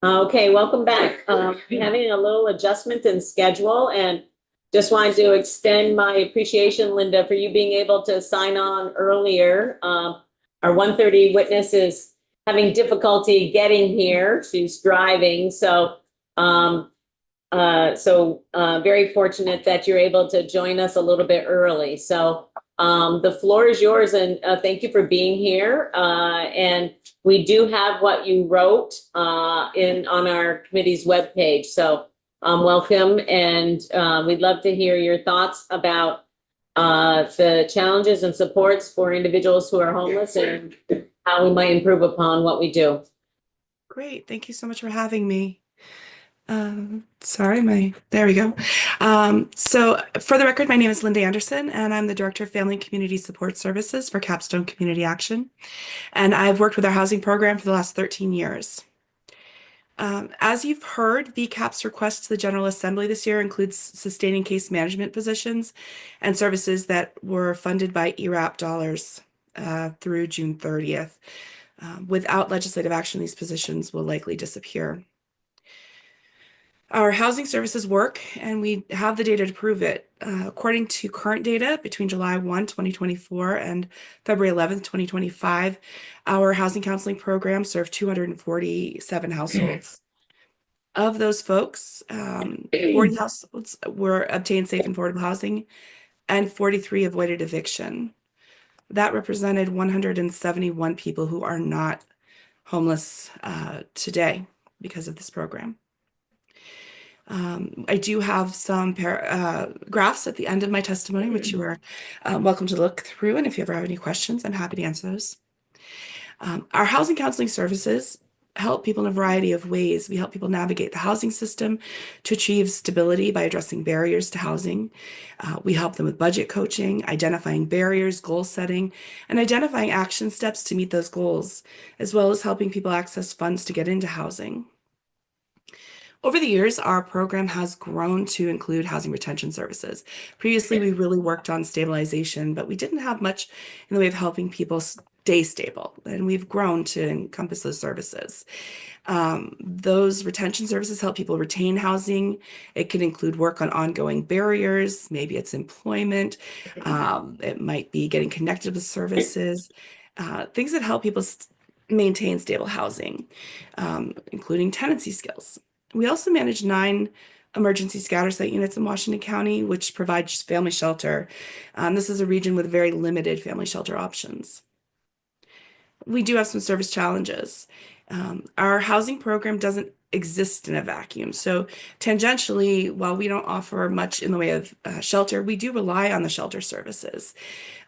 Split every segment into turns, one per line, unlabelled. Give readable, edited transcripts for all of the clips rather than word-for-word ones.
Okay, welcome back. Having a little adjustment in schedule and just wanted to extend my appreciation, Linda, for you being able to sign on earlier. Our 1:30 witness is having difficulty getting here. She's driving, so very fortunate that you're able to join us a little bit early. So the floor is yours, and thank you for being here. And we do have what you wrote on our committee's webpage. So welcome, and we'd love to hear your thoughts about the challenges and supports for individuals who are homeless and how we might improve upon what we do.
Great. Thank you so much for having me. There we go. So for the record, my name is Linda Anderson, and I'm the Director of Family and Community Support Services for Capstone Community Action. And I've worked with our housing program for the last 13 years. As you've heard, VCAP's request to the General Assembly this year includes sustaining case management positions and services that were funded by ERAP dollars through June 30th. Without legislative action, these positions will likely disappear. Our housing services work, and we have the data to prove it. According to current data, between July 1, 2024 and February 11th, 2025, our housing counseling program served 247 households. Of those folks, 40 households were obtained safe and affordable housing, and 43 avoided eviction. That represented 171 people who are not homeless today because of this program. I do have some graphs at the end of my testimony, which you are welcome to look through. And if you ever have any questions, I'm happy to answer those. Our housing counseling services help people in a variety of ways. We help people navigate the housing system to achieve stability by addressing barriers to housing. We help them with budget coaching, identifying barriers, goal setting, and identifying action steps to meet those goals, as well as helping people access funds to get into housing. Over the years, our program has grown to include housing retention services. Previously, we really worked on stabilization, but we didn't have much in the way of helping people stay stable, and we've grown to encompass those services. Those retention services help people retain housing. It can include work on ongoing barriers. Maybe it's employment. It might be getting connected with services, things that help people maintain stable housing, including tenancy skills. We also manage 9 emergency scatter site units in Washington County, which provides family shelter. This is a region with very limited family shelter options. We do have some service challenges. Our housing program doesn't exist in a vacuum. So tangentially, while we don't offer much in the way of shelter, we do rely on the shelter services.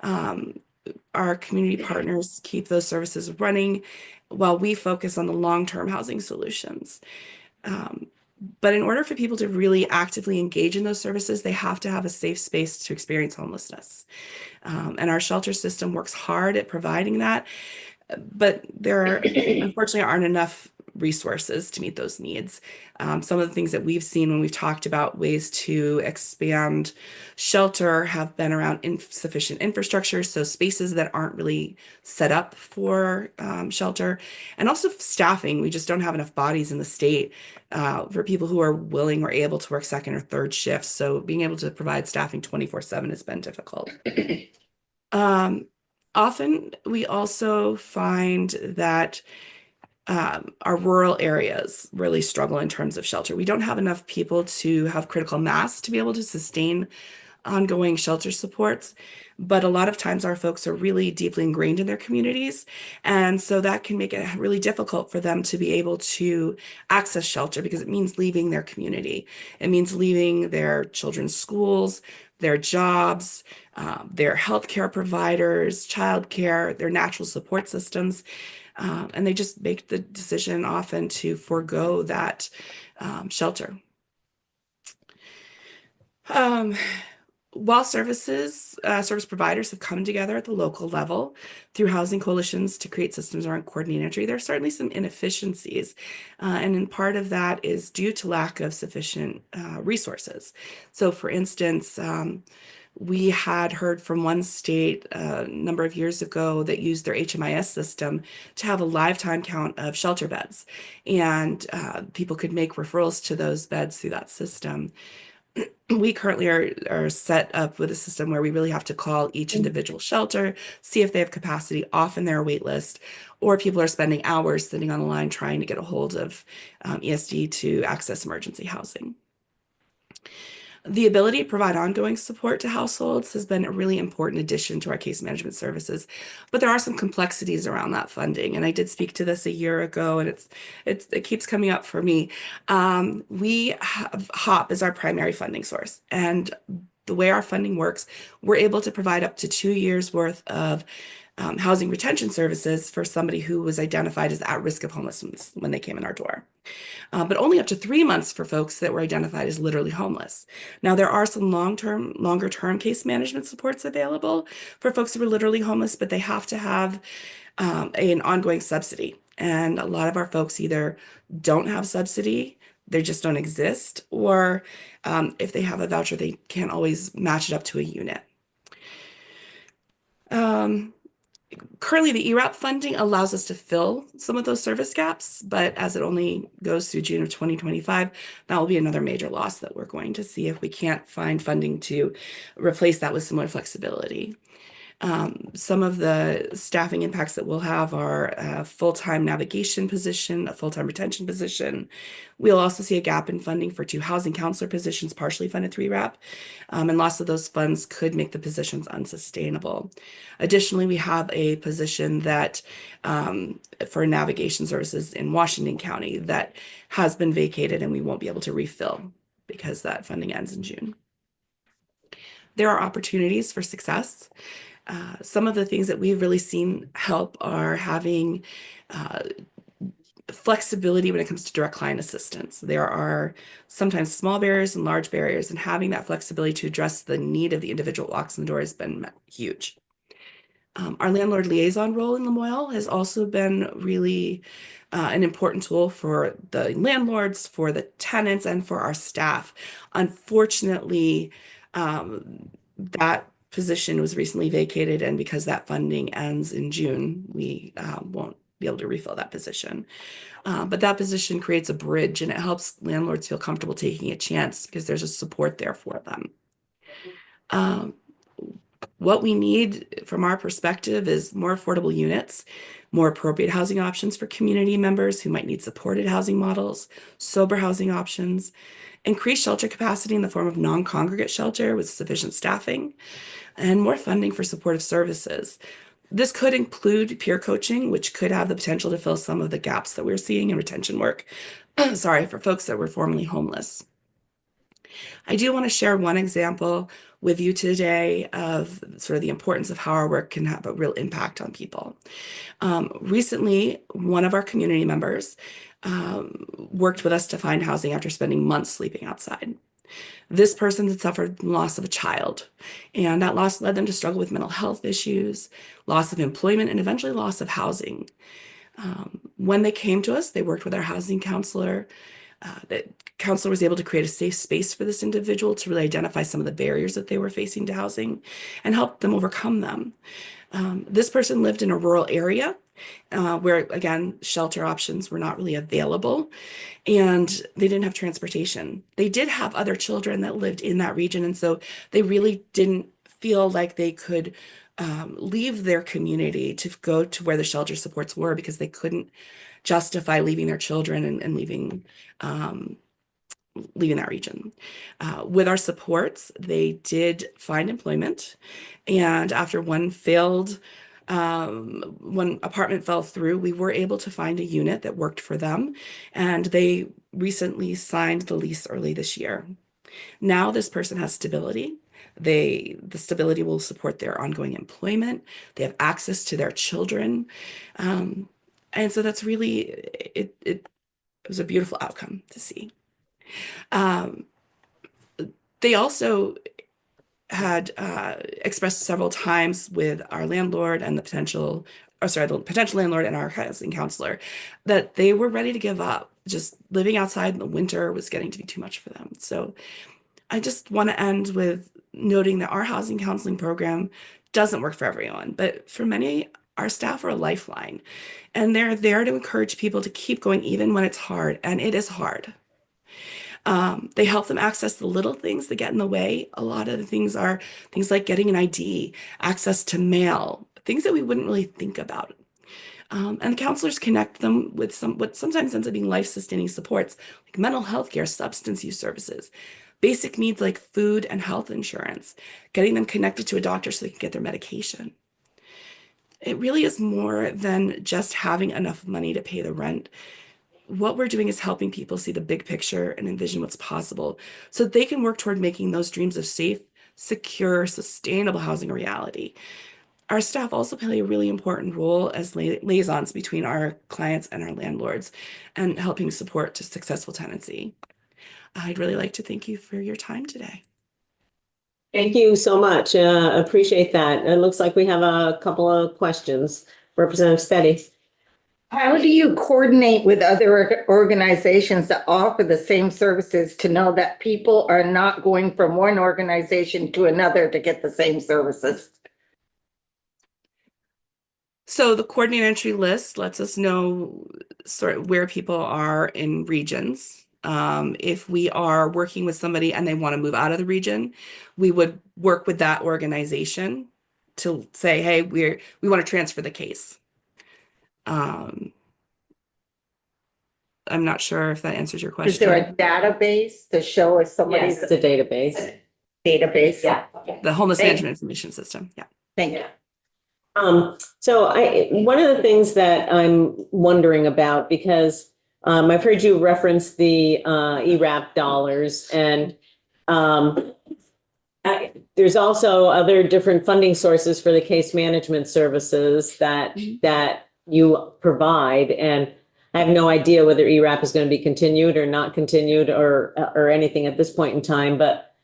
Our community partners keep those services running while we focus on the long-term housing solutions. But in order for people to really actively engage in those services, they have to have a safe space to experience homelessness. And our shelter system works hard at providing that, but there unfortunately aren't enough resources to meet those needs. Some of the things that we've seen when we've talked about ways to expand shelter have been around insufficient infrastructure, so spaces that aren't really set up for shelter, and also staffing. We just don't have enough bodies in the state for people who are willing or able to work second or third shifts. So being able to provide staffing 24/7 has been difficult. Often we also find that our rural areas really struggle in terms of shelter. We don't have enough people to have critical mass to be able to sustain ongoing shelter supports, but a lot of times our folks are really deeply ingrained in their communities, and so that can make it really difficult for them to be able to access shelter because it means leaving their community. It means leaving their children's schools, their jobs, their healthcare providers, childcare, their natural support systems. And they just make the decision often to forego that shelter. While service providers have come together at the local level through housing coalitions to create systems around coordinated entry, there are certainly some inefficiencies. And in part of that is due to lack of sufficient resources. So for instance, We had heard from one state a number of years ago that used their HMIS system to have a lifetime count of shelter beds, and people could make referrals to those beds through that system. We currently are set up with a system where we really have to call each individual shelter, see if they have capacity. Often they're a wait list, or people are spending hours sitting on the line trying to get a hold of ESD to access emergency housing. The ability to provide ongoing support to households has been a really important addition to our case management services, but there are some complexities around that funding. And I did speak to this a year ago, and it keeps coming up for me. We have HOP as our primary funding source, and the way our funding works, we're able to provide up to 2 years worth of housing retention services for somebody who was identified as at risk of homelessness when they came in our door. But only up to 3 months for folks that were identified as literally homeless. Now, there are some longer term case management supports available for folks who are literally homeless, but they have to have an ongoing subsidy. And a lot of our folks either don't have subsidy, they just don't exist, or if they have a voucher, they can't always match it up to a unit. Currently, the ERAP funding allows us to fill some of those service gaps, but as it only goes through June of 2025, that will be another major loss that we're going to see if we can't find funding to replace that with similar flexibility. Some of the staffing impacts that we'll have are a full-time navigation position, a full-time retention position. We'll also see a gap in funding for 2 housing counselor positions partially funded through ERAP, and loss of those funds could make the positions unsustainable. Additionally, we have a position that for navigation services in Washington County that has been vacated, and we won't be able to refill because that funding ends in June. There are opportunities for success. Some of the things that we've really seen help are having flexibility when it comes to direct client assistance. There are sometimes small barriers and large barriers, and having that flexibility to address the need of the individual walks in the door has been huge. Our landlord liaison role in Lamoille has also been really an important tool for the landlords, for the tenants, and for our staff. Unfortunately, that position was recently vacated, and because that funding ends in June, we won't be able to refill that position. But that position creates a bridge, and it helps landlords feel comfortable taking a chance because there's a support there for them. What we need from our perspective is more affordable units, more appropriate housing options for community members who might need supported housing models, sober housing options, increased shelter capacity in the form of non-congregate shelter with sufficient staffing, and more funding for supportive services. This could include peer coaching, which could have the potential to fill some of the gaps that we're seeing in retention work, for folks that were formerly homeless. I do want to share one example with you today of sort of the importance of how our work can have a real impact on people. Recently, one of our community members worked with us to find housing after spending months sleeping outside. This person had suffered loss of a child, and that loss led them to struggle with mental health issues, loss of employment, and eventually loss of housing. When they came to us, they worked with our housing counselor. The counselor was able to create a safe space for this individual to really identify some of the barriers that they were facing to housing and help them overcome them. This person lived in a rural area where, again, shelter options were not really available, and they didn't have transportation. They did have other children that lived in that region, and so they really didn't feel like they could leave their community to go to where the shelter supports were because they couldn't justify leaving their children and leaving that region. With our supports, they did find employment, and after one apartment fell through, we were able to find a unit that worked for them, and they recently signed the lease early this year. Now this person has stability. The stability will support their ongoing employment. They have access to their children. And so that's really, it was a beautiful outcome to see. They also had expressed several times with our landlord and the potential landlord and our housing counselor that they were ready to give up. Just living outside in the winter was getting to be too much for them. So I just want to end with noting that our housing counseling program doesn't work for everyone, but for many, our staff are a lifeline, and they're there to encourage people to keep going even when it's hard, and it is hard. They help them access the little things that get in the way. A lot of the things are things like getting an ID, access to mail, things that we wouldn't really think about. And the counselors connect them with what sometimes ends up being life-sustaining supports, like mental health care, substance use services, basic needs like food and health insurance, getting them connected to a doctor so they can get their medication. It really is more than just having enough money to pay the rent. What we're doing is helping people see the big picture and envision what's possible so that they can work toward making those dreams of safe, secure, sustainable housing a reality. Our staff also play a really important role as liaisons between our clients and our landlords and helping support to successful tenancy. I'd really like to thank you for your time today.
Thank you so much. Appreciate that. It looks like we have a couple of questions. Representative Steady.
How do you coordinate with other organizations that offer the same services to know that people are not going from one organization to another to get the same services?
So the coordinated entry list lets us know sort of where people are in regions. If we are working with somebody and they want to move out of the region, we would work with that organization to say, hey, we want to transfer the case. I'm not sure if that answers your question.
Is there a database to show if somebody's
Yes, it's a database.
database?
Yeah.
The Homeless
Thank-
Management Information System. Yeah.
Thank you.
So one of the things that I'm wondering about, because I've heard you reference the ERAP dollars, and there's also other different funding sources for the case management services that you provide, and I have no idea whether ERAP is going to be continued or not continued or anything at this point in time, but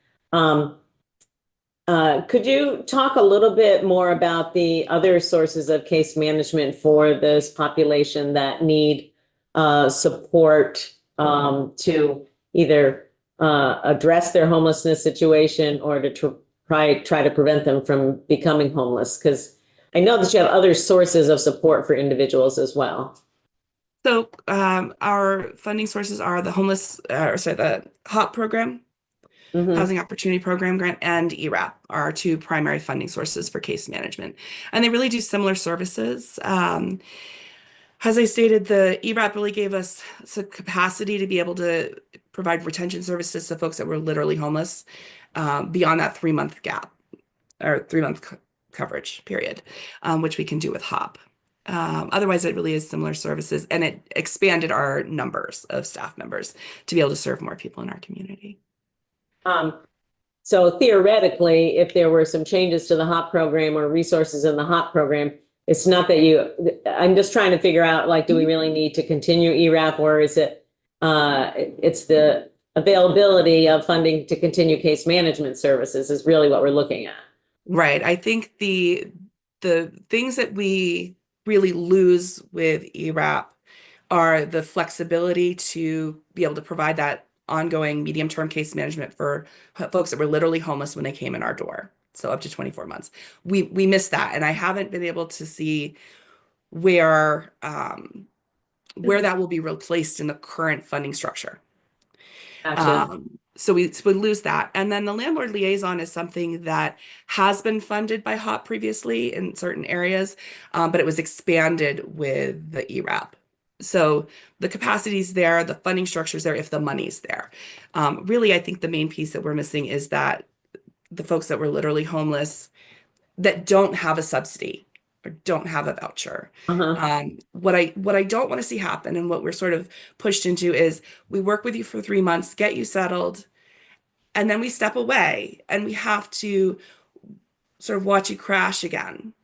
could you talk a little bit more about the other sources of case management for this population that need support to either address their homelessness situation or to try to prevent them from becoming homeless? Because I know that you have other sources of support for individuals as well.
So our funding sources are the the HOP program,
Mhm.
Housing Opportunity Program grant, and ERAP are our two primary funding sources for case management. And they really do similar services. As I stated, the ERAP really gave us some capacity to be able to provide retention services to folks that were literally homeless beyond that 3-month gap or 3-month coverage period, which we can do with HOP. Otherwise, it really is similar services, and it expanded our numbers of staff members to be able to serve more people in our community.
So theoretically, if there were some changes to the HOP program or resources in the HOP program, it's not that I'm just trying to figure out, like, do we really need to continue ERAP, or is it, it's the availability of funding to continue case management services is really what we're looking at.
Right. I think the things that we really lose with ERAP are the flexibility to be able to provide that ongoing medium-term case management for folks that were literally homeless when they came in our door. So up to 24 months. We missed that, and I haven't been able to see where that will be replaced in the current funding structure.
Gotcha.
So we lose that. And then the landlord liaison is something that has been funded by HOP previously in certain areas, but it was expanded with the ERAP. So the capacity is there, the funding structure is there if the money's there. Really, I think the main piece that we're missing is that the folks that were literally homeless that don't have a subsidy or don't have a voucher. What I don't want to see happen, and what we're sort of pushed into, is we work with you for 3 months, get you settled, and then we step away, and we have to sort of watch you crash again.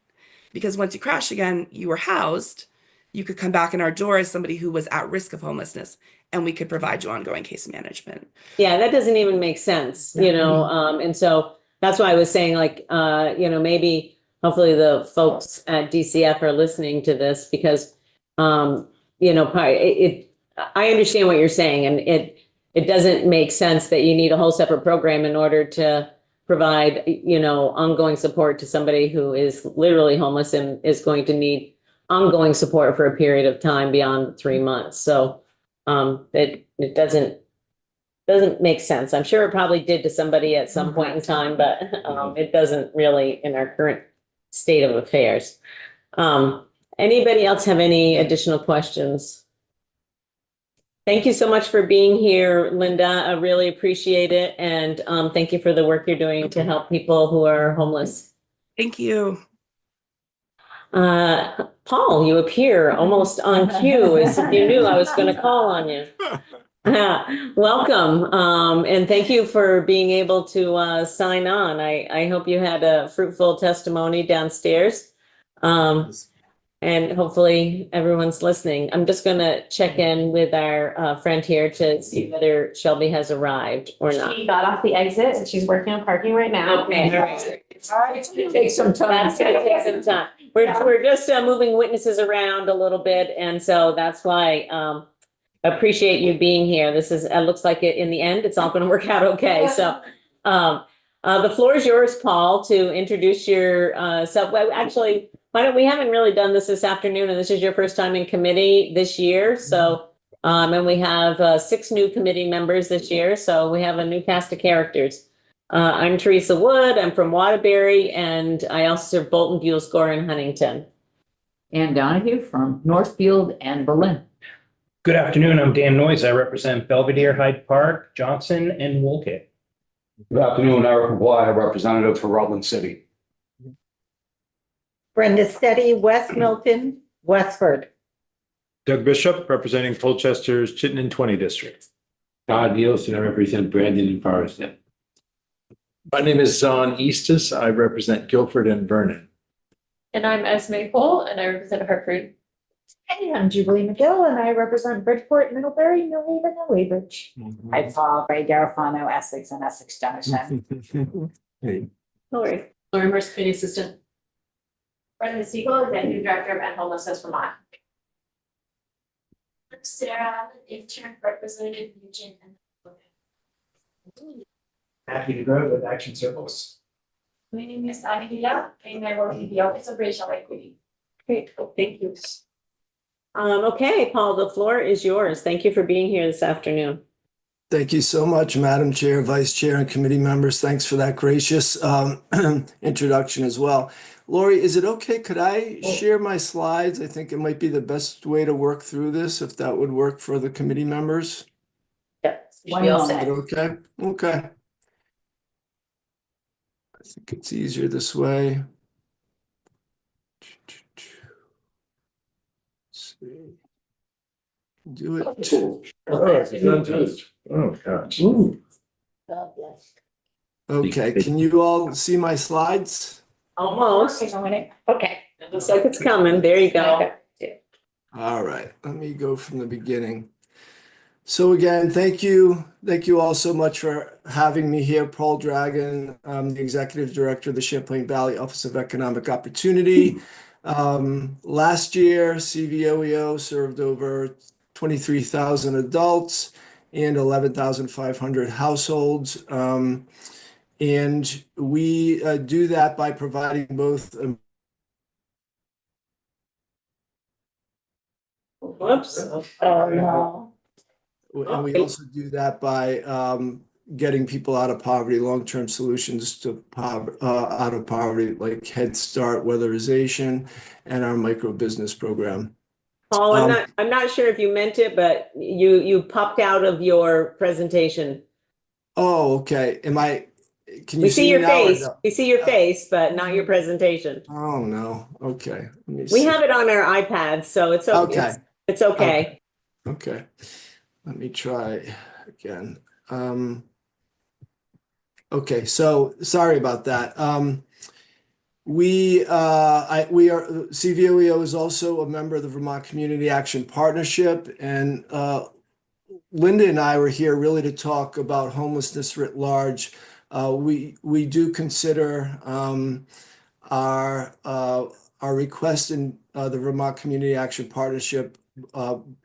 Because once you crash again, you were housed, you could come back in our door as somebody who was at risk of homelessness, and we could provide you ongoing case management.
Yeah, that doesn't even make sense, and so that's why I was saying, like, maybe hopefully the folks at DCF are listening to this, because, I understand what you're saying, and it doesn't make sense that you need a whole separate program in order to provide, ongoing support to somebody who is literally homeless and is going to need ongoing support for a period of time beyond 3 months. So it doesn't make sense. I'm sure it probably did to somebody at some point in time, but it doesn't really in our current state of affairs. Anybody else have any additional questions? Thank you so much for being here, Linda. I really appreciate it. And thank you for the work you're doing to help people who are homeless.
Thank you.
Paul, you appear almost on cue, as if you knew I was going to call on you. Welcome, and thank you for being able to sign on. I hope you had a fruitful testimony downstairs. And hopefully everyone's listening. I'm just going to check in with our friend here to see whether Shelby has arrived or not.
She got off the exit and she's working on parking right now.
Okay, all right.
It's gonna take some time.
That's gonna take some time. We're just moving witnesses around a little bit, and so that's why appreciate you being here. This is it looks like in the end it's all going to work out okay. So the floor is yours, Paul, to introduce your self. Well, actually, we haven't really done this afternoon, and this is your first time in committee this year. So and we have 6 new committee members this year, so we have a new cast of characters. I'm Teresa Wood. I'm from Waterbury, and I also serve Bolton, Buell, Score, and Huntington.
Ann Donahue from Northfield and Berlin.
Good afternoon. I'm Dan Noyes. I represent Belvedere, Hyde Park, Johnson, and Woolkit.
Good afternoon, Eric Maguire, representative for Rutland City.
Brenda Steady, West Milton, Westford.
Doug Bishop, representing Colchester's Chittenden 20 District.
Todd Nielsen, I represent Brandon and Forest.
My name is Zon Eastis. I represent Guilford and Vernon.
And I'm Esme Cole and I represent Hartford.
Hey, I'm Jubilee McGill and I represent Bridgeport, Middlebury, New Haven, and Weybridge.
I follow Ray Garofano, Essex and Essex Junction.
Lori.
Lori Mercer, committee assistant. Brenda Siegel, executive director of End Homelessness Vermont.
I'm Sarah, the intern representative Eugene.
Happy to grow with Action Circles.
My name is Anila and I work in the Office of Racial Equity.
Great, thank you. Okay, Paul, the floor is yours. Thank you for being here this afternoon.
Thank you so much, Madam Chair, Vice Chair, and committee members. Thanks for that gracious introduction as well. Lori, is it okay? Could I share my slides? I think it might be the best way to work through this, if that would work for the committee members.
Yes.
One
We'll
moment.
say.
Okay, okay. I think it's easier this way. Let's see. Do it.
Oh, gosh.
Okay, can you all see my slides?
Almost.
Okay.
Looks like it's coming. There you go.
All right, let me go from the beginning. So again, thank you all so much for having me here. Paul Dragon, I'm the Executive Director of the Champlain Valley Office of Economic Opportunity. Last year, CVOEO served over 23,000 adults and 11,500 households. And we do that by providing both
Whoops.
Oh, no.
and we also do that by getting people out of poverty, long-term solutions to out of poverty, like Head Start, weatherization, and our micro business program.
Paul, I'm not sure if you meant it, but you popped out of your presentation.
Oh, okay. Can you
We see your
me now or
face.
no?
We see your face, but not your presentation.
Oh, no. Okay. Let me
We
see.
have it on our iPads, so it's okay.
Okay.
It's okay.
Okay. Let me try again. Okay, so sorry about that. We are CVOEO is also a member of the Vermont Community Action Partnership, and Linda and I were here really to talk about homelessness writ large. We do consider our request in the Vermont Community Action Partnership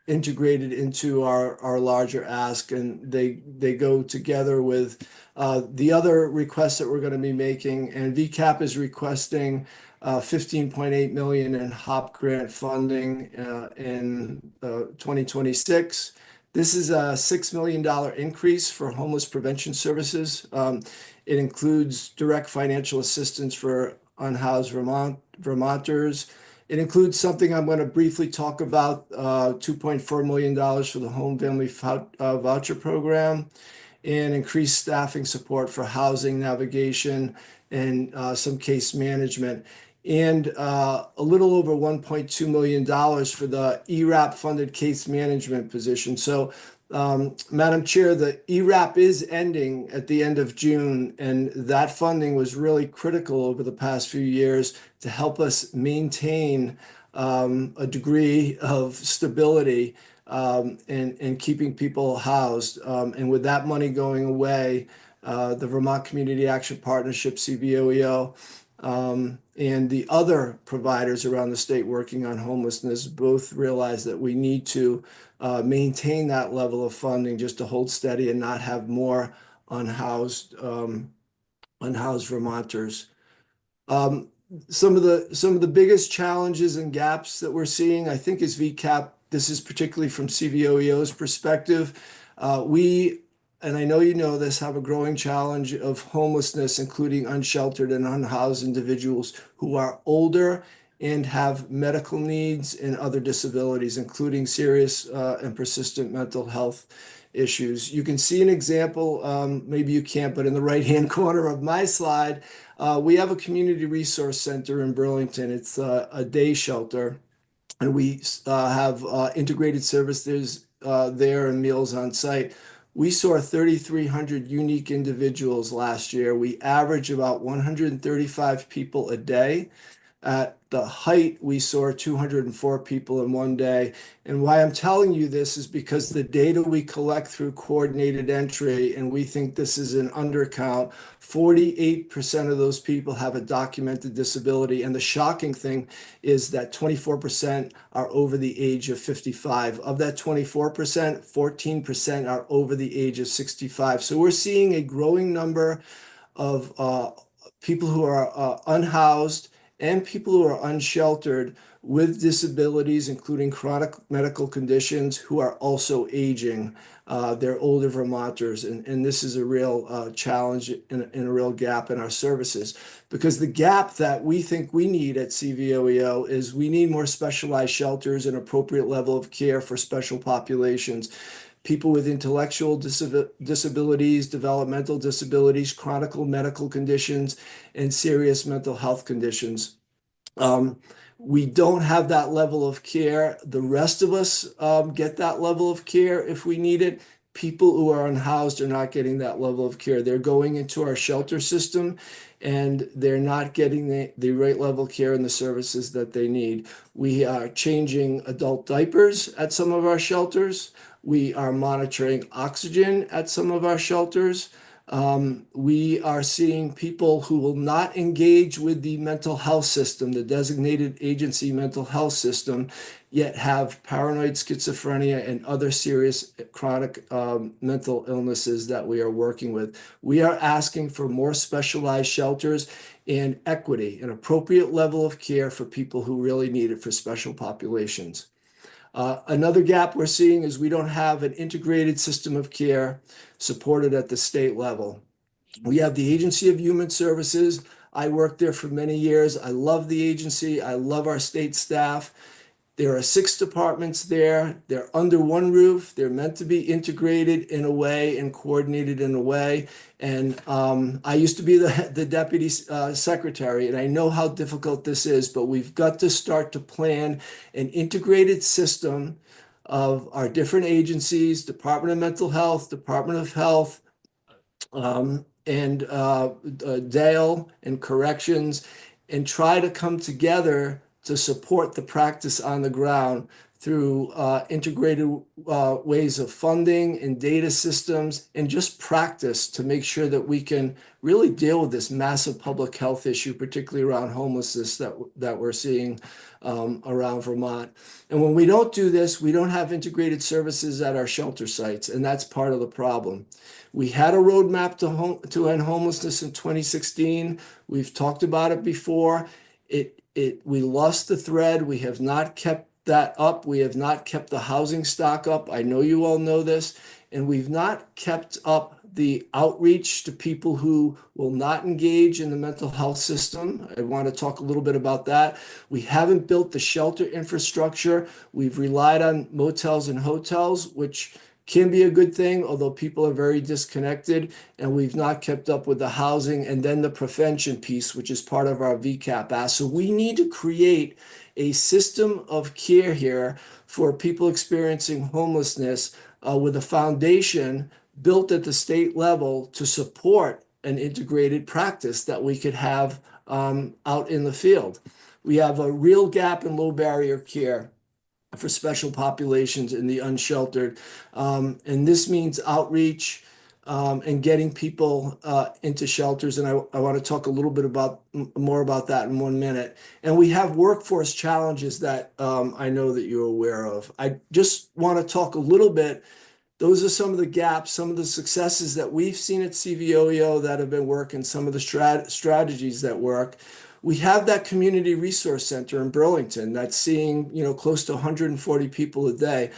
integrated into our larger ask, and they go together with the other requests that we're going to be making. And VCAP is requesting 15.8 million in HOP grant funding in 2026. This is a $6 million increase for homeless prevention services. It includes direct financial assistance for unhoused Vermonters. It includes something I'm going to briefly talk about, $2.4 million for the Home Family Voucher Program, and increased staffing support for housing navigation and some case management, and a little over $1.2 million for the ERAP funded case management position. So, Madam Chair, the ERAP is ending at the end of June, and that funding was really critical over the past few years to help us maintain a degree of stability and keeping people housed. And with that money going away, the Vermont Community Action Partnership, CVOEO, and the other providers around the state working on homelessness both realize that we need to maintain that level of funding just to hold steady and not have more unhoused Vermonters. Some of the biggest challenges and gaps that we're seeing, I think, is VCAP. This is particularly from CVOEO's perspective. We, and I know you know this, have a growing challenge of homelessness, including unsheltered and unhoused individuals who are older and have medical needs and other disabilities, including serious and persistent mental health issues. You can see an example, maybe you can't, but in the right-hand corner of my slide, we have a community resource center in Burlington. It's a day shelter, and we have integrated services there and meals on site. We saw 3,300 unique individuals last year. We average about 135 people a day. At the height, we saw 204 people in one day. And why I'm telling you this is because the data we collect through coordinated entry, and we think this is an undercount, 48% of those people have a documented disability. And the shocking thing is that 24% are over the age of 55. Of that 24%, 14% are over the age of 65. So we're seeing a growing number of people who are unhoused and people who are unsheltered with disabilities, including chronic medical conditions, who are also aging. They're older Vermonters, and this is a real challenge and a real gap in our services. Because the gap that we think we need at CVOEO is we need more specialized shelters and appropriate level of care for special populations. People with intellectual disabilities, developmental disabilities, chronic medical conditions, and serious mental health conditions. We don't have that level of care. The rest of us get that level of care if we need it. People who are unhoused are not getting that level of care. They're going into our shelter system, and they're not getting the right level of care and the services that they need. We are changing adult diapers at some of our shelters. We are monitoring oxygen at some of our shelters. We are seeing people who will not engage with the mental health system, the designated agency mental health system, yet have paranoid schizophrenia and other serious chronic mental illnesses that we are working with. We are asking for more specialized shelters and equity, an appropriate level of care for people who really need it for special populations. Another gap we're seeing is we don't have an integrated system of care supported at the state level. We have the Agency of Human Services. I worked there for many years. I love the agency. I love our state staff. There are 6 departments there. They're under one roof. They're meant to be integrated in a way and coordinated in a way. And I used to be the deputy secretary, and I know how difficult this is, but we've got to start to plan an integrated system of our different agencies, Department of Mental Health, Department of Health, and Dale and Corrections, and try to come together to support the practice on the ground through integrated ways of funding and data systems and just practice to make sure that we can really deal with this massive public health issue, particularly around homelessness that we're seeing around Vermont. And when we don't do this, we don't have integrated services at our shelter sites, and that's part of the problem. We had a roadmap to end homelessness in 2016. We've talked about it before. We lost the thread. We have not kept that up. We have not kept the housing stock up. I know you all know this. And we've not kept up the outreach to people who will not engage in the mental health system. I want to talk a little bit about that. We haven't built the shelter infrastructure. We've relied on motels and hotels, which can be a good thing, although people are very disconnected, and we've not kept up with the housing and then the prevention piece, which is part of our VCAP ask. So we need to create a system of care here for people experiencing homelessness with a foundation built at the state level to support an integrated practice that we could have out in the field. We have a real gap in low barrier care for special populations in the unsheltered. And this means outreach and getting people into shelters. And I want to talk a little bit more about that in 1 minute. And we have workforce challenges that I know that you're aware of. I just want to talk a little bit. Those are some of the gaps, some of the successes that we've seen at CVOEO that have been working, some of the strategies that work. We have that community resource center in Burlington that's seeing, close to 140 people a day.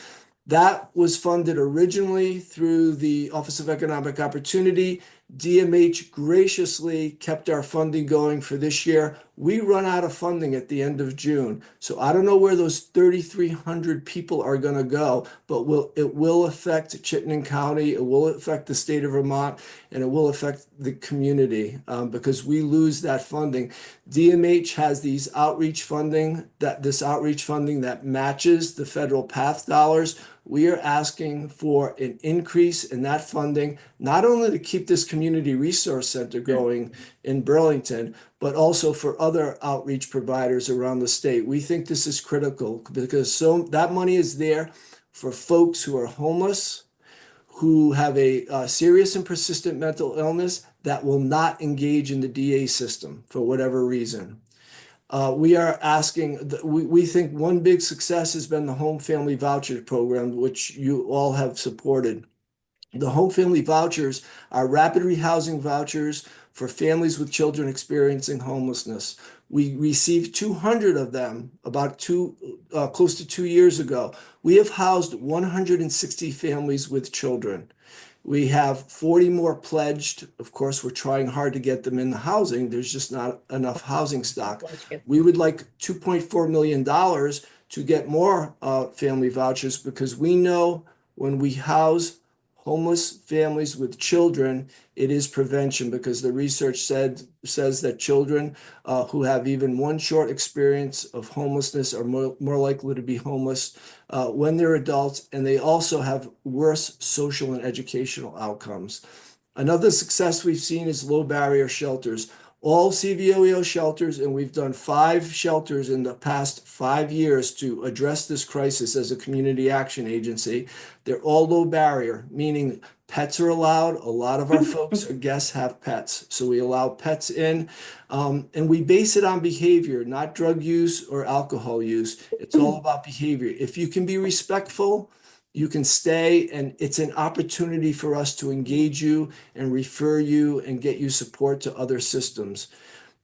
That was funded originally through the Office of Economic Opportunity. DMH graciously kept our funding going for this year. We run out of funding at the end of June. So I don't know where those 3,300 people are going to go, but it will affect Chittenden County, it will affect the state of Vermont, and it will affect the community because we lose that funding. DMH has this outreach funding that matches the federal PATH dollars. We are asking for an increase in that funding, not only to keep this community resource center going in Burlington, but also for other outreach providers around the state. We think this is critical because that money is there for folks who are homeless, who have a serious and persistent mental illness that will not engage in the DA system for whatever reason. We are asking, we think one big success has been the Home Family Voucher Program, which you all have supported. The Home Family Vouchers are rapid rehousing vouchers for families with children experiencing homelessness. We received 200 of them about close to 2 years ago. We have housed 160 families with children. We have 40 more pledged. Of course, we're trying hard to get them in the housing. There's just not enough housing stock. We would like $2.4 million to get more family vouchers because we know when we house homeless families with children, it is prevention because the research says that children who have even one short experience of homelessness are more likely to be homeless when they're adults, and they also have worse social and educational outcomes. Another success we've seen is low barrier shelters. All CVOEO shelters, and we've done 5 shelters in the past 5 years to address this crisis as a community action agency. They're all low barrier, meaning pets are allowed. A lot of our folks or guests have pets. So we allow pets in, and we base it on behavior, not drug use or alcohol use. It's all about behavior. If you can be respectful, you can stay, and it's an opportunity for us to engage you and refer you and get you support to other systems.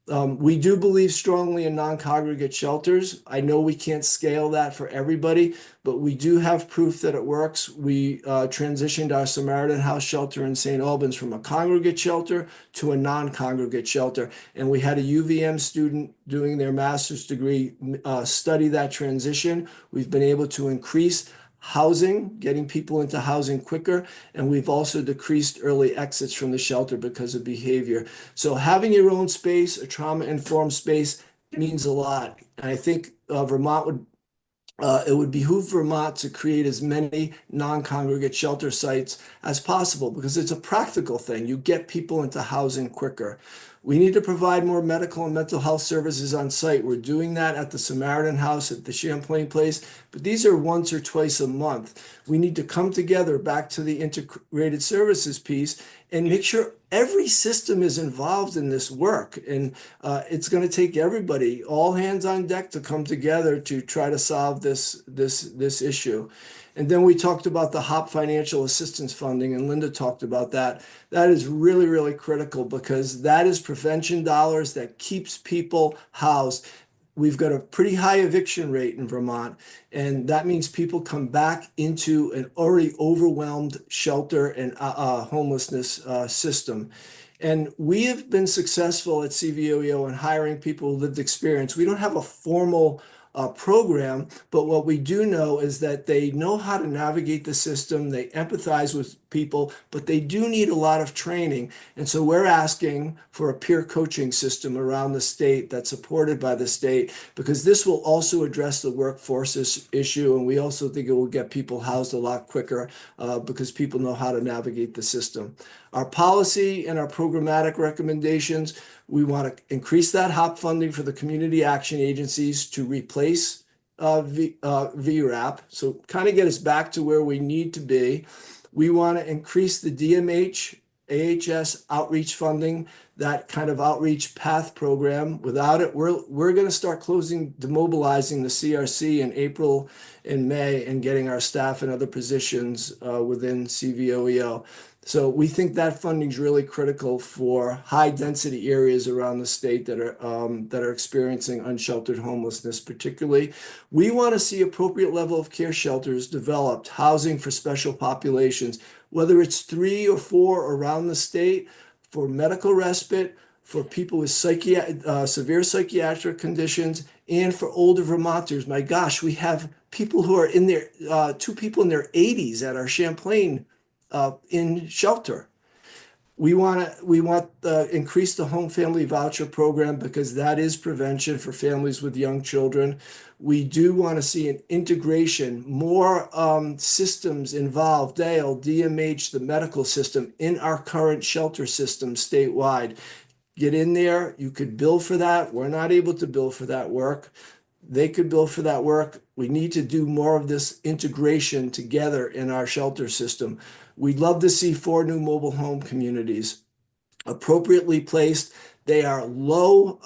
We do believe strongly in non-congregate shelters. I know we can't scale that for everybody, but we do have proof that it works. We transitioned our Samaritan House shelter in St. Albans from a congregate shelter to a non-congregate shelter. And we had a UVM student doing their master's degree study that transition. We've been able to increase housing, getting people into housing quicker, and we've also decreased early exits from the shelter because of behavior. So having your own space, a trauma-informed space, means a lot. And I think it would behoove Vermont to create as many non-congregate shelter sites as possible because it's a practical thing. You get people into housing quicker. We need to provide more medical and mental health services on site. We're doing that at the Samaritan House at the Champlain Place, but these are once or twice a month. We need to come together back to the integrated services piece and make sure every system is involved in this work. And it's going to take everybody, all hands on deck, to come together to try to solve this issue. And then we talked about the HOP financial assistance funding, and Linda talked about that. That is really, really critical because that is prevention dollars that keeps people housed. We've got a pretty high eviction rate in Vermont, and that means people come back into an already overwhelmed shelter and homelessness system. And we have been successful at CVOEO in hiring people with lived experience. We don't have a formal program, but what we do know is that they know how to navigate the system, they empathize with people, but they do need a lot of training. And so we're asking for a peer coaching system around the state that's supported by the state, because this will also address the workforce issue. And we also think it will get people housed a lot quicker because people know how to navigate the system. Our policy and our programmatic recommendations, we want to increase that HOP funding for the community action agencies to replace VRAP. So kind of get us back to where we need to be. We want to increase the DMH, AHS outreach funding, that kind of outreach path program. Without it, we're going to start demobilizing the CRC in April and May and getting our staff in other positions within CVOEO. So we think that funding is really critical for high density areas around the state that are experiencing unsheltered homelessness particularly. We want to see appropriate level of care shelters developed, housing for special populations, whether it's 3 or 4 around the state, for medical respite, for people with severe psychiatric conditions, and for older Vermonters. My gosh, we have people who are in their 2 people in their 80s at our Champlain in shelter. We want to increase the home family voucher program because that is prevention for families with young children. We do want to see an integration, more systems involved, Dale, DMH, the medical system in our current shelter system statewide. Get in there. You could bill for that. We're not able to bill for that work. They could bill for that work. We need to do more of this integration together in our shelter system. We'd love to see 4 new mobile home communities appropriately placed. They are low,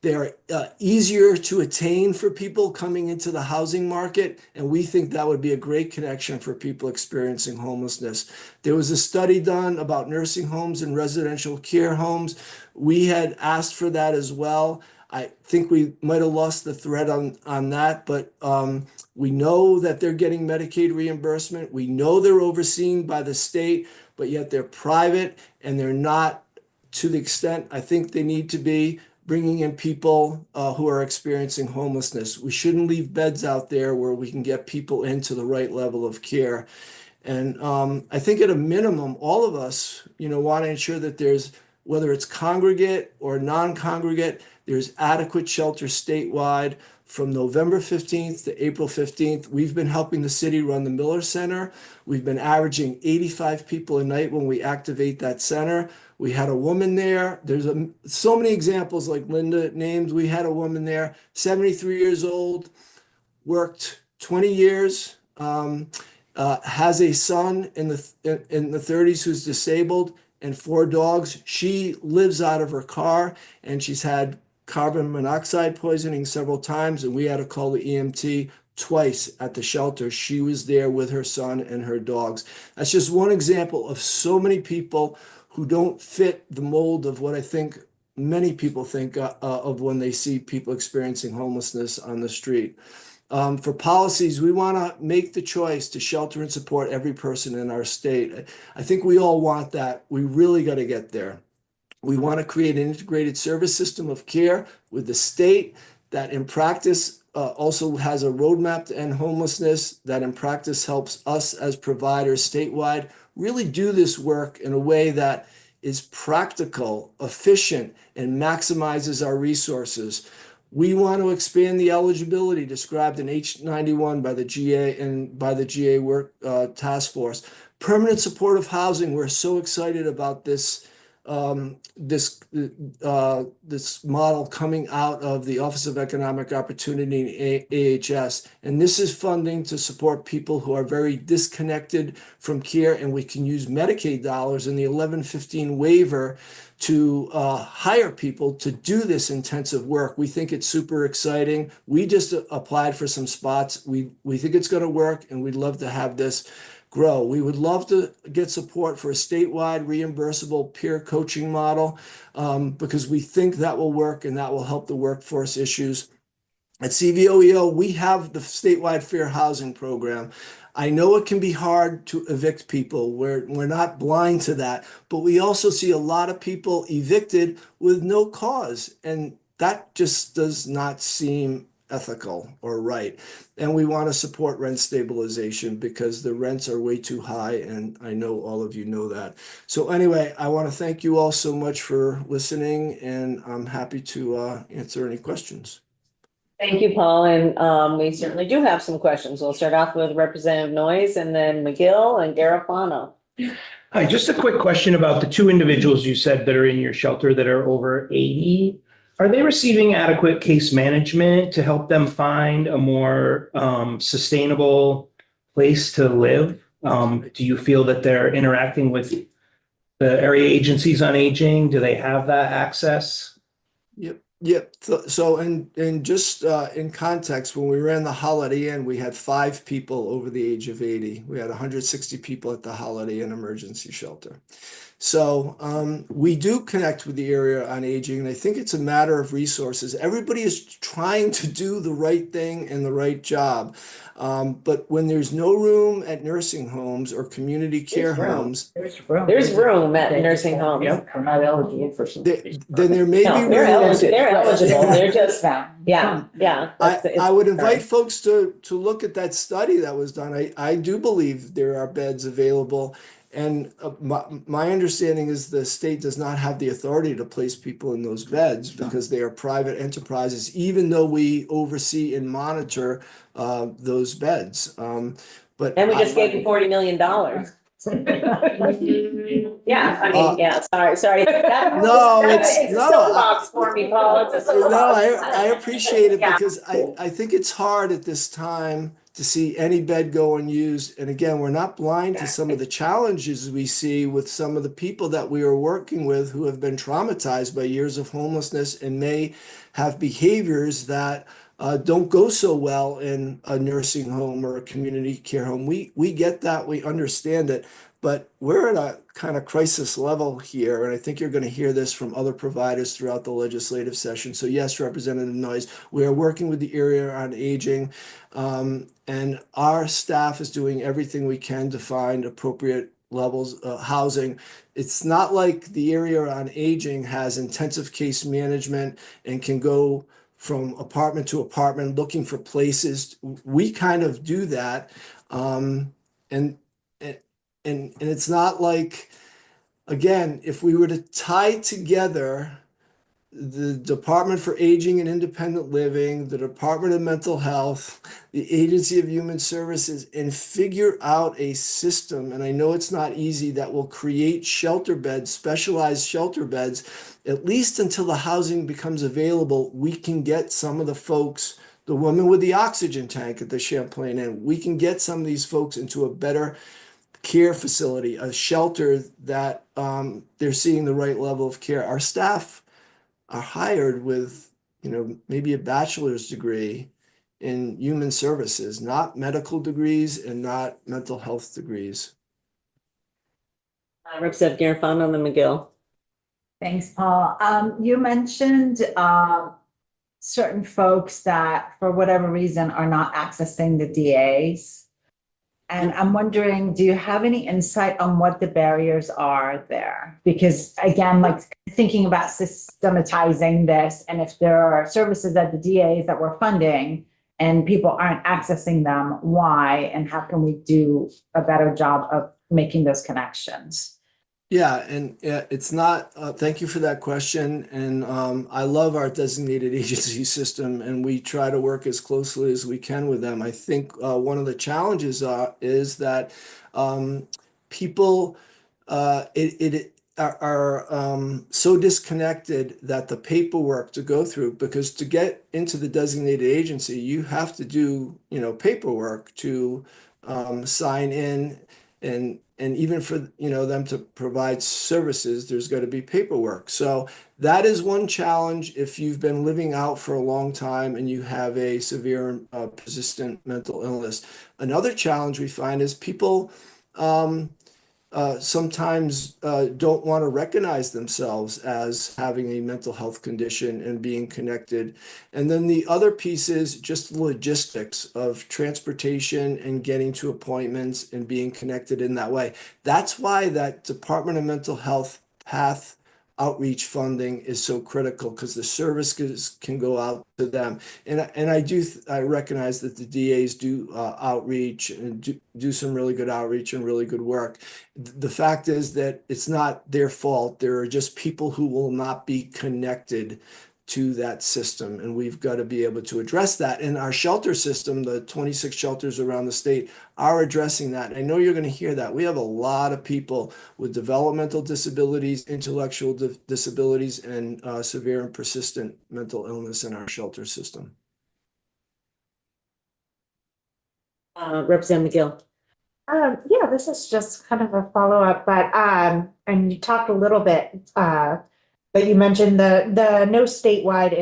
they are easier to attain for people coming into the housing market. And we think that would be a great connection for people experiencing homelessness. There was a study done about nursing homes and residential care homes. We had asked for that as well. I think we might have lost the thread on that, but we know that they're getting Medicaid reimbursement. We know they're overseen by the state, but yet they're private and they're not to the extent I think they need to be, bringing in people who are experiencing homelessness. We shouldn't leave beds out there where we can get people into the right level of care. And I think at a minimum, all of us, want to ensure that there's, whether it's congregate or non-congregate, there's adequate shelter statewide. From November 15th to April 15th, we've been helping the city run the Miller Center. We've been averaging 85 people a night when we activate that center. We had a woman there. There's so many examples like Linda named. We had a woman there, 73 years old, worked 20 years, has a son in the 30s who's disabled, and 4 dogs. She lives out of her car, and she's had carbon monoxide poisoning several times, and we had to call the EMT twice at the shelter. She was there with her son and her dogs. That's just one example of so many people who don't fit the mold of what I think many people think of when they see people experiencing homelessness on the street. For policies, we want to make the choice to shelter and support every person in our state. I think we all want that. We really got to get there. We want to create an integrated service system of care with the state that in practice also has a roadmap to end homelessness, that in practice helps us as providers statewide really do this work in a way that is practical, efficient, and maximizes our resources. We want to expand the eligibility described in H91 by the GA and by the GA work task force. Permanent supportive housing, we're so excited about this this model coming out of the Office of Economic Opportunity in AHS. And this is funding to support people who are very disconnected from care, and we can use Medicaid dollars in the 1115 waiver to hire people to do this intensive work. We think it's super exciting. We just applied for some spots. We think it's going to work, and we'd love to have this grow. We would love to get support for a statewide reimbursable peer coaching model because we think that will work and that will help the workforce issues. At CVOEO, we have the statewide fair housing program. I know it can be hard to evict people. We're not blind to that, but we also see a lot of people evicted with no cause, and that just does not seem ethical or right. And we want to support rent stabilization because the rents are way too high, and I know all of you know that. So anyway, I want to thank you all so much for listening, and I'm happy to answer any questions.
Thank you, Paul, and we certainly do have some questions. We'll start off with Representative Noyes and then McGill and Garofano.
Hi, just a quick question about the two individuals you said that are in your shelter that are over 80. Are they receiving adequate case management to help them find a more sustainable place to live? Do you feel that they're interacting with the area agencies on aging? Do they have that access?
Yep. So and just in context, when we ran the Holiday Inn, we had 5 people over the age of 80. We had 160 people at the Holiday Inn emergency shelter. So we do connect with the area on aging, and I think it's a matter of resources. Everybody is trying to do the right thing and the right job. But when there's no room at nursing homes or community care homes,
There's room at nursing homes.
They're not eligible for some.
then there may
No,
be
they're
room.
eligible. They're eligible. They're just, yeah.
I would invite folks to look at that study that was done. I do believe there are beds available. And my understanding is the state does not have the authority to place people in those beds because they are private enterprises, even though we oversee and monitor those beds. But
And we just gave them $40 million. Yeah, I mean, sorry.
No, it's
a soapbox for me, Paul. It's a soapbox.
No, I appreciate it because I think it's hard at this time to see any bed go unused. And again, we're not blind to some of the challenges we see with some of the people that we are working with who have been traumatized by years of homelessness and may have behaviors that don't go so well in a nursing home or a community care home. We get that, we understand it, but we're at a kind of crisis level here, and I think you're going to hear this from other providers throughout the legislative session. So yes, Representative Noyes, we are working with the area on aging, and our staff is doing everything we can to find appropriate levels of housing. It's not like the area on aging has intensive case management and can go from apartment to apartment looking for places. We kind of do that. And it's not like, again, if we were to tie together the Department for Aging and Independent Living, the Department of Mental Health, the Agency of Human Services, and figure out a system, and I know it's not easy, that will create shelter beds, specialized shelter beds, at least until the housing becomes available, we can get some of the folks, the woman with the oxygen tank at the Champlain Inn, we can get some of these folks into a better care facility, a shelter that they're seeing the right level of care. Our staff are hired with, maybe a bachelor's degree in human services, not medical degrees and not mental health degrees.
Representative Garofano and then McGill.
Thanks, Paul. You mentioned certain folks that, for whatever reason, are not accessing the DAs. And I'm wondering, do you have any insight on what the barriers are there? Because again, like thinking about systematizing this, and if there are services at the DAs that we're funding and people aren't accessing them, why? And how can we do a better job of making those connections?
Yeah, and it's not, thank you for that question. And I love our designated agency system, and we try to work as closely as we can with them. I think one of the challenges is that people, are so disconnected that the paperwork to go through, because to get into the designated agency, you have to do, paperwork to sign in, and even for, them to provide services, there's got to be paperwork. So that is one challenge if you've been living out for a long time and you have a severe persistent mental illness. Another challenge we find is people sometimes don't want to recognize themselves as having a mental health condition and being connected. And then the other piece is just the logistics of transportation and getting to appointments and being connected in that way. That's why that Department of Mental Health PATH outreach funding is so critical, because the services can go out to them. And I recognize that the DAs do outreach and do some really good outreach and really good work. The fact is that it's not their fault. There are just people who will not be connected to that system, and we've got to be able to address that. And our shelter system, the 26 shelters around the state, are addressing that. I know you're going to hear that. We have a lot of people with developmental disabilities, intellectual disabilities, and severe and persistent mental illness in our shelter system.
Representative McGill.
Yeah, this is just kind of a follow-up, but and you talked a little bit, but you mentioned the no statewide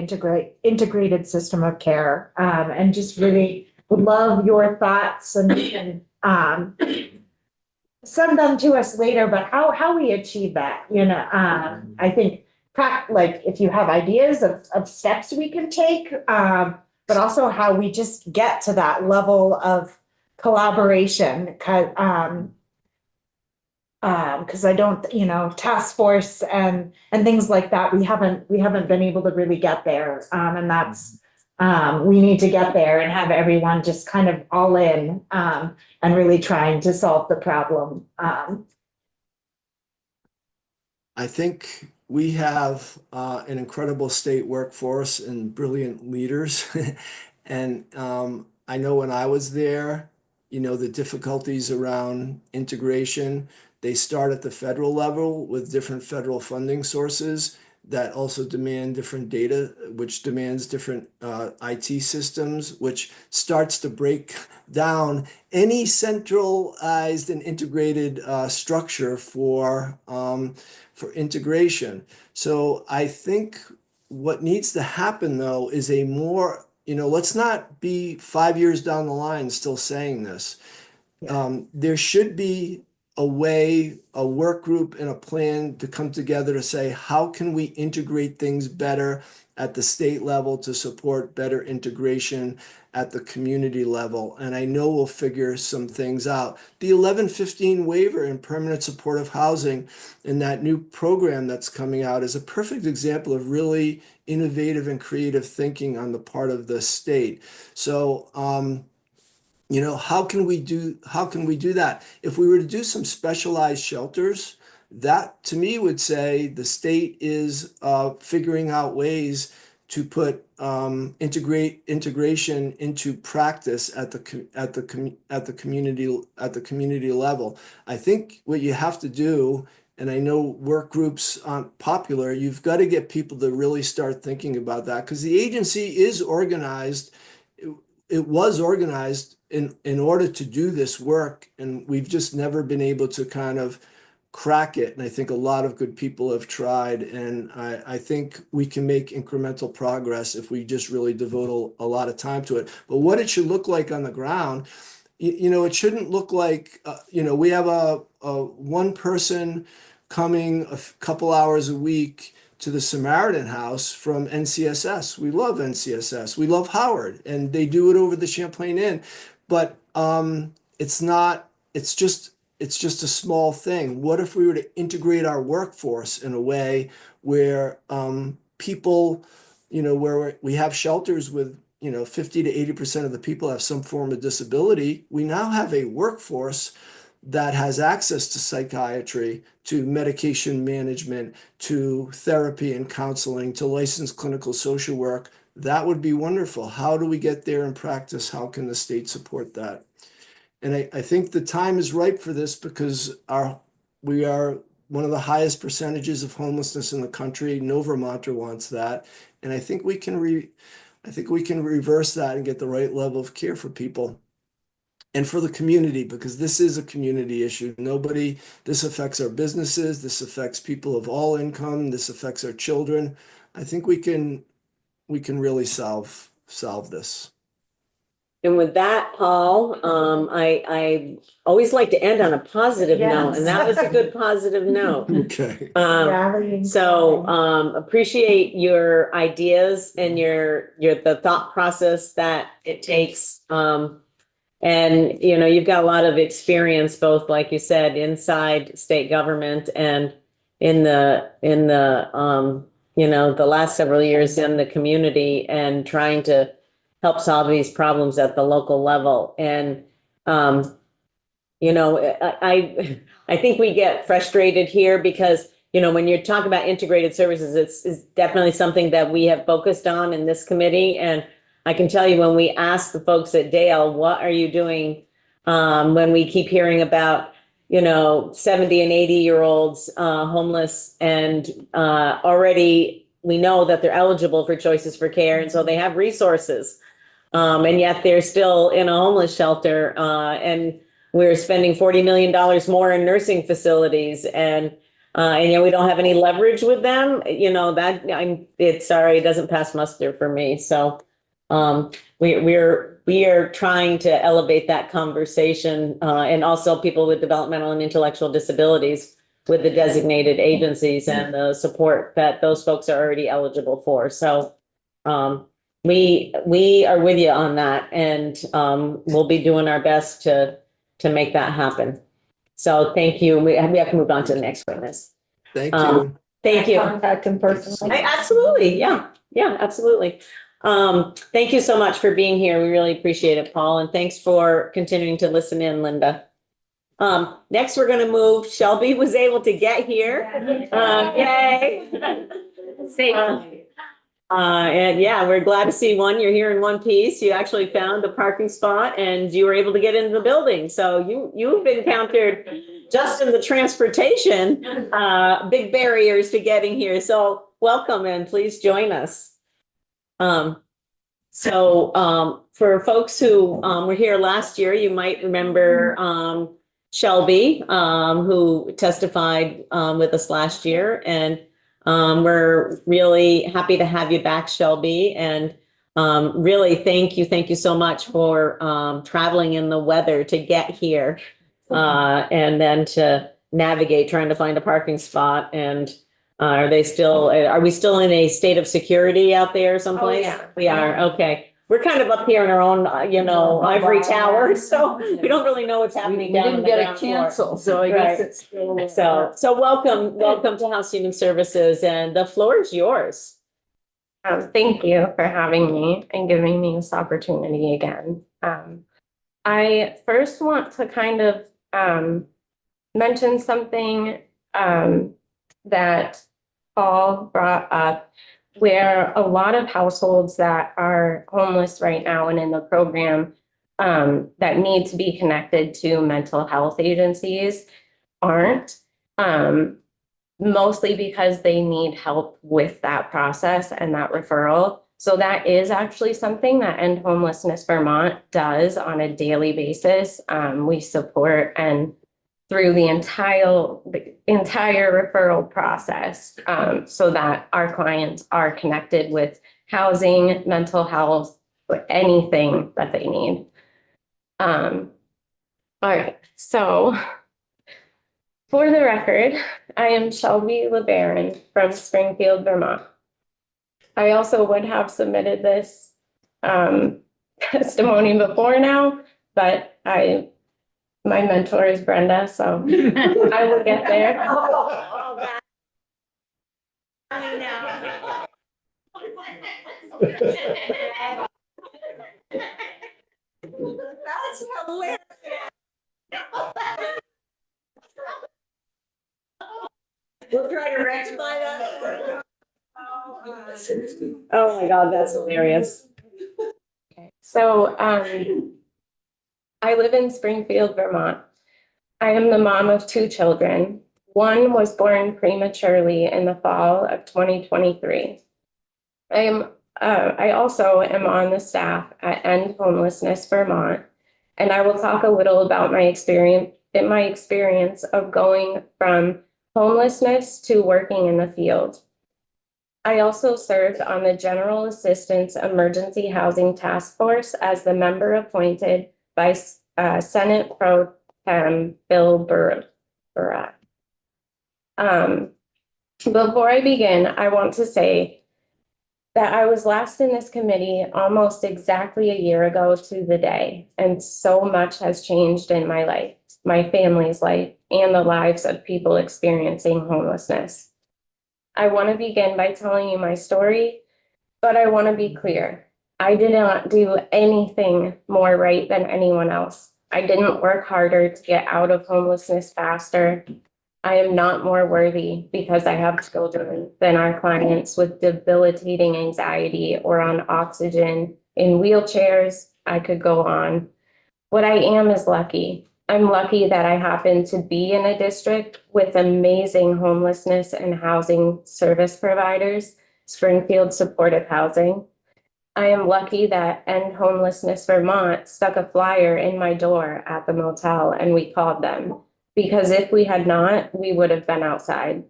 integrated system of care, and just really would love your thoughts, and you can send them to us later, but how we achieve that, I think like if you have ideas of steps we can take, but also how we just get to that level of collaboration, because I don't, task force and things like that, we haven't been able to really get there, and that's we need to get there and have everyone just kind of all in, and really trying to solve the problem.
I think we have an incredible state workforce and brilliant leaders. And I know when I was there, the difficulties around integration, they start at the federal level with different federal funding sources that also demand different data, which demands different IT systems, which starts to break down any centralized and integrated structure for integration. So I think what needs to happen, though, is a more, let's not be 5 years down the line still saying this. There should be a way, a work group and a plan to come together to say, how can we integrate things better at the state level to support better integration at the community level? And I know we'll figure some things out. The 1115 waiver in permanent supportive housing and that new program that's coming out is a perfect example of really innovative and creative thinking on the part of the state. So, how can we do that? If we were to do some specialized shelters, that to me would say the state is figuring out ways to put integration into practice at the community level. I think what you have to do, and I know work groups aren't popular, you've got to get people to really start thinking about that, because the agency is organized. It was organized in order to do this work, and we've just never been able to kind of crack it. And I think a lot of good people have tried, and I think we can make incremental progress if we just really devote a lot of time to it. But what it should look like on the ground, it shouldn't look like, we have a one person coming a couple hours a week to the Samaritan House from NCSS. We love NCSS. We love Howard, and they do it over the Champlain Inn. But it's just a small thing. What if we were to integrate our workforce in a way where people, where we have shelters with, 50 to 80% of the people have some form of disability. We now have a workforce that has access to psychiatry, to medication management, to therapy and counseling, to licensed clinical social work. That would be wonderful. How do we get there in practice? How can the state support that? And I think the time is ripe for this, because we are one of the highest percentages of homelessness in the country. No Vermonter wants that. And I think we can reverse that and get the right level of care for people and for the community, because this is a community issue. This affects our businesses, this affects people of all income, this affects our children. I think we can really solve this.
And with that, Paul, I always like to end on a positive note, and that was a good positive note.
Okay.
So appreciate your ideas and the thought process that it takes. And you've got a lot of experience, both, like you said, inside state government and in the the last several years in the community and trying to help solve these problems at the local level. And, I think we get frustrated here because, when you're talking about integrated services, it's definitely something that we have focused on in this committee. And I can tell you when we ask the folks at Dale, what are you doing? When we keep hearing about, 70 and 80-year-olds homeless, and already we know that they're eligible for Choices for Care. And so they have resources. And yet they're still in a homeless shelter, and we're spending $40 million more in nursing facilities, and we don't have any leverage with them. It doesn't pass muster for me. So we are trying to elevate that conversation, and also people with developmental and intellectual disabilities with the designated agencies and the support that those folks are already eligible for. So we are with you on that, and we'll be doing our best to make that happen. So thank you. We have to move on to the next witness.
Thank you.
Thank you.
Contact him personally.
Absolutely. Yeah, absolutely. Thank you so much for being here. We really appreciate it, Paul. And thanks for continuing to listen in, Linda. Next, we're going to move. Shelby was able to get here. Yay. And yeah, we're glad to see you're here in one piece. You actually found a parking spot and you were able to get into the building. So you've encountered, just in the transportation, big barriers to getting here. So welcome, and please join us. For folks who were here last year, you might remember Shelby, who testified with us last year, and we're really happy to have you back, Shelby, and really thank you so much for traveling in the weather to get here, and then to navigate trying to find a parking spot. And are we still in a state of security out there someplace?
Oh, yeah.
We are. Okay. We're kind of up here in our own, ivory tower, so we don't really know what's happening down on the ground floor.
Canceled, so I guess it's still.
So welcome to House Human Services, and the floor is yours.
Thank you for having me and giving me this opportunity again. I first want to kind of mention something that Paul brought up, where a lot of households that are homeless right now and in the program that need to be connected to mental health agencies aren't, mostly because they need help with that process and that referral. So that is actually something that End Homelessness Vermont does on a daily basis. We support and through the entire referral process, so that our clients are connected with housing, mental health, or anything that they need. All right, so for the record, I am Shelby LeBaron from Springfield, Vermont. I also would have submitted this testimony before now, but my mentor is Brenda, so I will get there.
That's hilarious. We'll try to rectify that. Oh my God, that's hilarious.
Okay, so I live in Springfield, Vermont. I am the mom of 2 children. One was born prematurely in the fall of 2023. I also am on the staff at End Homelessness Vermont, and I will talk a little about my experience of going from homelessness to working in the field. I also served on the General Assistance Emergency Housing Task Force as the member appointed by Senate Pro Tem Bill Burrat. Before I begin, I want to say that I was last in this committee almost exactly a year ago to the day, and so much has changed in my life, my family's life, and the lives of people experiencing homelessness. I want to begin by telling you my story, but I want to be clear. I did not do anything more right than anyone else. I didn't work harder to get out of homelessness faster. I am not more worthy because I have children than our clients with debilitating anxiety or on oxygen, in wheelchairs. I could go on. What I am is lucky. I'm lucky that I happen to be in a district with amazing homelessness and housing service providers, Springfield Supportive Housing. I am lucky that End Homelessness Vermont stuck a flyer in my door at the motel and we called them, because if we had not, we would have been outside.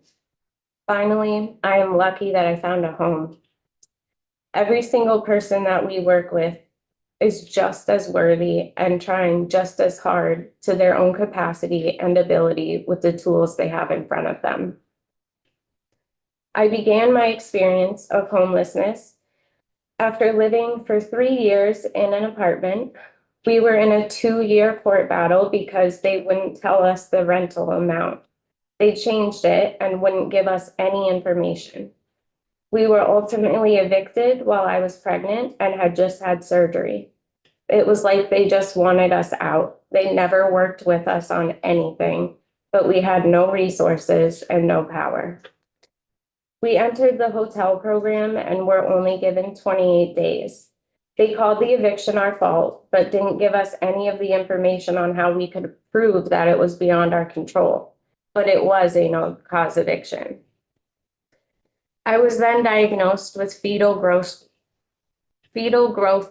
Finally, I am lucky that I found a home. Every single person that we work with is just as worthy and trying just as hard to their own capacity and ability with the tools they have in front of them. I began my experience of homelessness after living for 3 years in an apartment. We were in a 2-year court battle because they wouldn't tell us the rental amount. They changed it and wouldn't give us any information. We were ultimately evicted while I was pregnant and had just had surgery. It was like they just wanted us out. They never worked with us on anything, but we had no resources and no power. We entered the hotel program and were only given 28 days. They called the eviction our fault, but didn't give us any of the information on how we could prove that it was beyond our control, but it was a no-cause eviction. I was then diagnosed with fetal growth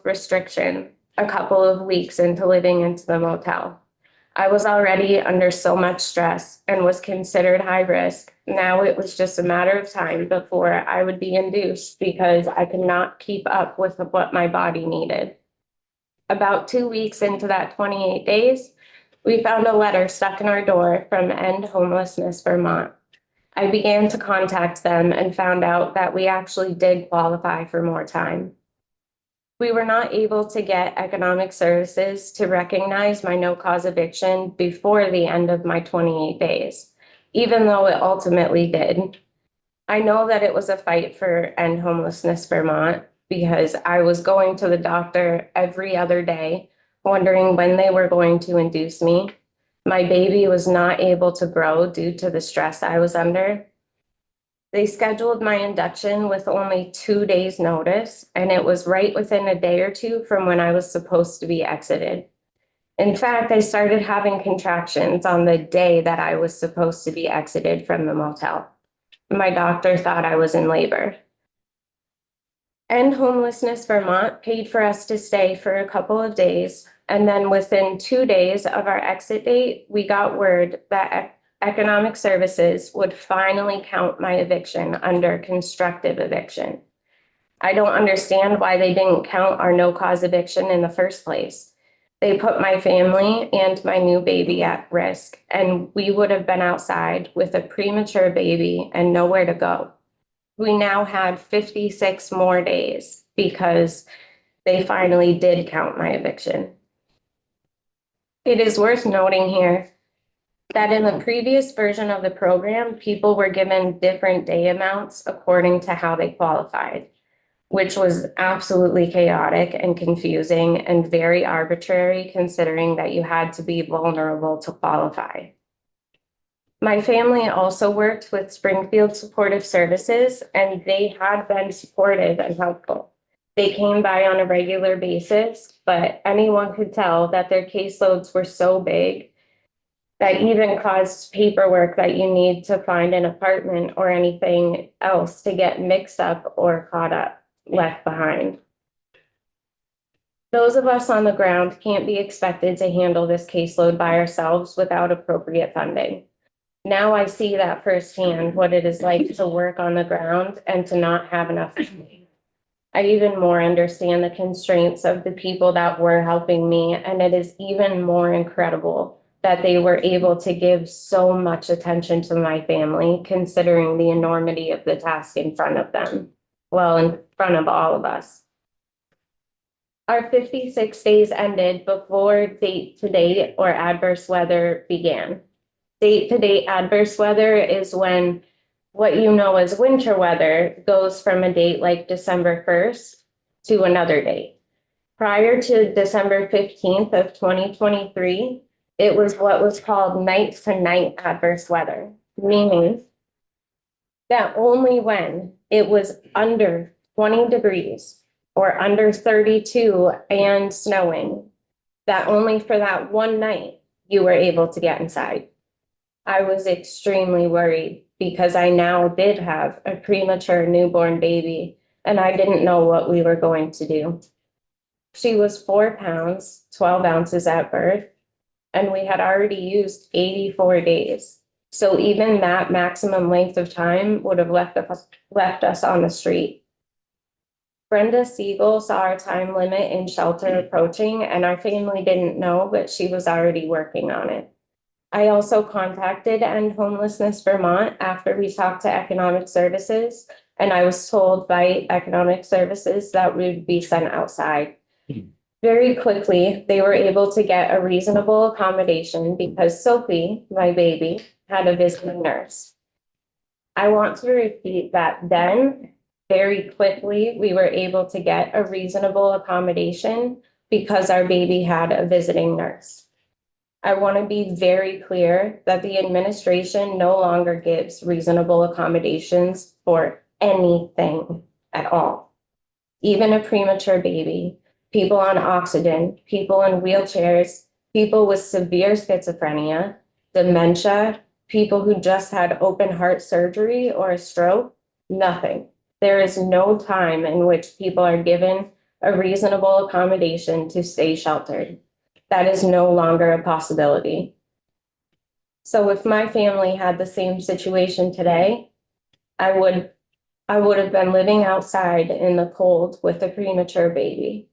restriction a couple of weeks into living into the motel. I was already under so much stress and was considered high risk. Now it was just a matter of time before I would be induced because I could not keep up with what my body needed. About 2 weeks into that 28 days, we found a letter stuck in our door from End Homelessness Vermont. I began to contact them and found out that we actually did qualify for more time. We were not able to get economic services to recognize my no-cause eviction before the end of my 28 days, even though it ultimately did. I know that it was a fight for End Homelessness Vermont because I was going to the doctor every other day, wondering when they were going to induce me. My baby was not able to grow due to the stress I was under. They scheduled my induction with only 2 days' notice, and it was right within a day or two from when I was supposed to be exited. In fact, I started having contractions on the day that I was supposed to be exited from the motel. My doctor thought I was in labor. End Homelessness Vermont paid for us to stay for a couple of days, and then within 2 days of our exit date, we got word that Economic Services would finally count my eviction under constructive eviction. I don't understand why they didn't count our no-cause eviction in the first place. They put my family and my new baby at risk, and we would have been outside with a premature baby and nowhere to go. We now had 56 more days because they finally did count my eviction. It is worth noting here that in the previous version of the program, people were given different day amounts according to how they qualified, which was absolutely chaotic and confusing and very arbitrary considering that you had to be vulnerable to qualify. My family also worked with Springfield Supportive Services, and they had been supportive and helpful. They came by on a regular basis, but anyone could tell that their caseloads were so big that even caused paperwork that you need to find an apartment or anything else to get mixed up or caught up, left behind. Those of us on the ground can't be expected to handle this caseload by ourselves without appropriate funding. Now I see that firsthand, what it is like to work on the ground and to not have enough funding. I even more understand the constraints of the people that were helping me, and it is even more incredible that they were able to give so much attention to my family, considering the enormity of the task in front of them. Well, in front of all of us. Our 56 days ended before date to date or adverse weather began. Date to date adverse weather is when what you know as winter weather goes from a date like December 1st to another date. Prior to December 15th of 2023, it was what was called night to night adverse weather, meaning that only when it was under 20 degrees or under 32 and snowing, that only for that one night you were able to get inside. I was extremely worried because I now did have a premature newborn baby and I didn't know what we were going to do. She was 4 pounds, 12 ounces at birth, and we had already used 84 days. So even that maximum length of time would have left us on the street. Brenda Siegel saw our time limit in shelter approaching, and our family didn't know, but she was already working on it. I also contacted End Homelessness Vermont after we talked to Economic Services, and I was told by Economic Services that we would be sent outside. Very quickly, they were able to get a reasonable accommodation because Sophie, my baby, had a visiting nurse. I want to repeat that then, very quickly, we were able to get a reasonable accommodation because our baby had a visiting nurse. I want to be very clear that the administration no longer gives reasonable accommodations for anything at all. Even a premature baby, people on oxygen, people in wheelchairs, people with severe schizophrenia, dementia, people who just had open heart surgery or a stroke, nothing. There is no time in which people are given a reasonable accommodation to stay sheltered. That is no longer a possibility. So if my family had the same situation today, I would have been living outside in the cold with a premature baby.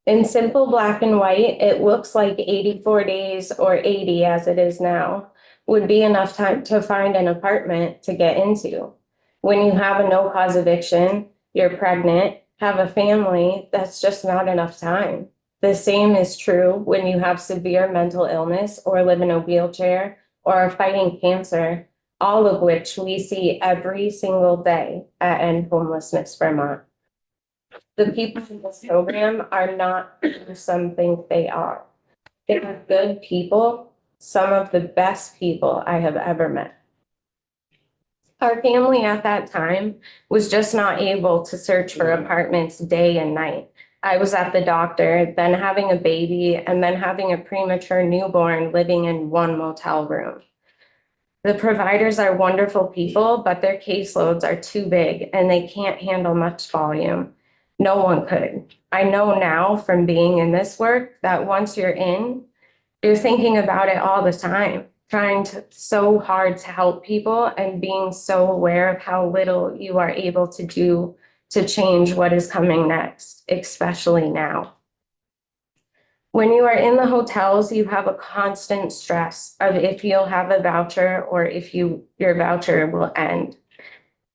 In simple black and white, it looks like 84 days or 80 as it is now would be enough time to find an apartment to get into. When you have a no-cause eviction, you're pregnant, have a family, that's just not enough time. The same is true when you have severe mental illness or live in a wheelchair or are fighting cancer, all of which we see every single day at End Homelessness Vermont. The people in this program are not who some think they are. They are good people, some of the best people I have ever met. Our family at that time was just not able to search for apartments day and night. I was at the doctor, then having a baby, and then having a premature newborn living in one motel room. The providers are wonderful people, but their caseloads are too big and they can't handle much volume. No one could. I know now from being in this work that once you're in, you're thinking about it all the time, trying so hard to help people and being so aware of how little you are able to do to change what is coming next, especially now. When you are in the hotels, you have a constant stress of if you'll have a voucher or if your voucher will end.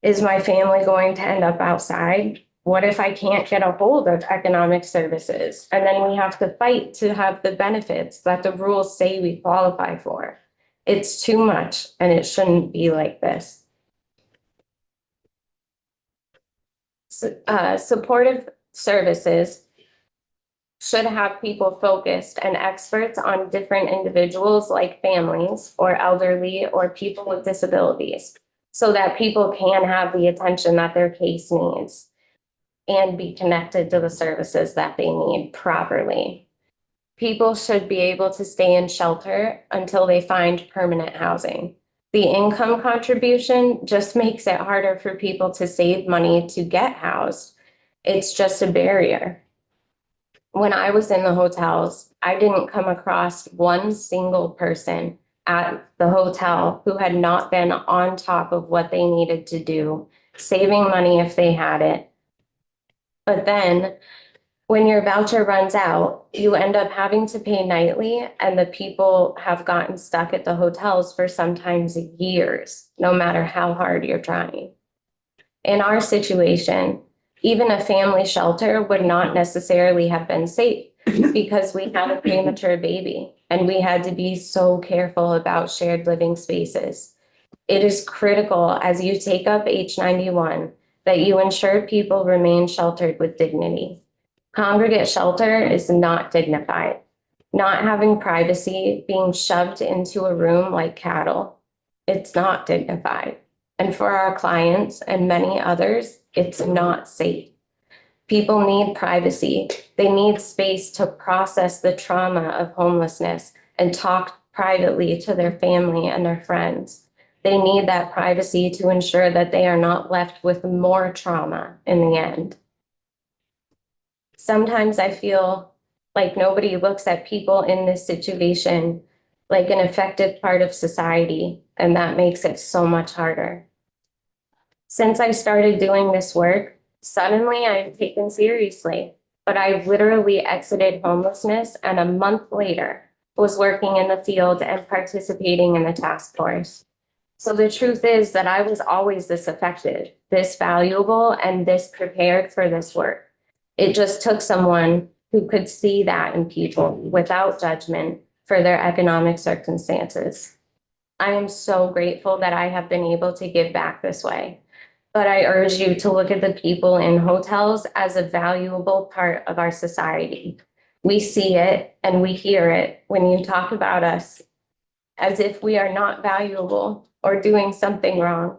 Is my family going to end up outside? What if I can't get a hold of Economic Services? And then we have to fight to have the benefits that the rules say we qualify for. It's too much and it shouldn't be like this. Supportive services should have people focused and experts on different individuals like families or elderly or people with disabilities so that people can have the attention that their case needs and be connected to the services that they need properly. People should be able to stay in shelter until they find permanent housing. The income contribution just makes it harder for people to save money to get housed. It's just a barrier. When I was in the hotels, I didn't come across one single person at the hotel who had not been on top of what they needed to do, saving money if they had it. But then when your voucher runs out, you end up having to pay nightly, and the people have gotten stuck at the hotels for sometimes years, no matter how hard you're trying. In our situation, even a family shelter would not necessarily have been safe because we had a premature baby and we had to be so careful about shared living spaces. It is critical as you take up H91 that you ensure people remain sheltered with dignity. Congregate shelter is not dignified. Not having privacy, being shoved into a room like cattle, it's not dignified. And for our clients and many others, it's not safe. People need privacy. They need space to process the trauma of homelessness and talk privately to their family and their friends. They need that privacy to ensure that they are not left with more trauma in the end. Sometimes I feel like nobody looks at people in this situation like an effective part of society, and that makes it so much harder. Since I started doing this work, suddenly I'm taken seriously, but I literally exited homelessness and a month later was working in the field and participating in the task force. So the truth is that I was always this effective, this valuable, and this prepared for this work. It just took someone who could see that in people without judgment for their economic circumstances. I am so grateful that I have been able to give back this way. But I urge you to look at the people in hotels as a valuable part of our society. We see it and we hear it when you talk about us as if we are not valuable or doing something wrong.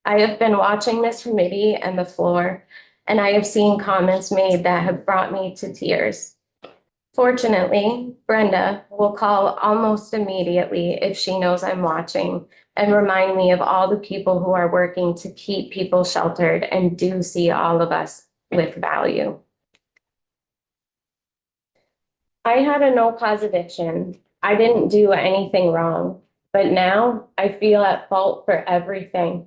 I have been watching this committee and the floor, and I have seen comments made that have brought me to tears. Fortunately, Brenda will call almost immediately if she knows I'm watching and remind me of all the people who are working to keep people sheltered and do see all of us with value. I had a no-cause eviction. I didn't do anything wrong, but now I feel at fault for everything.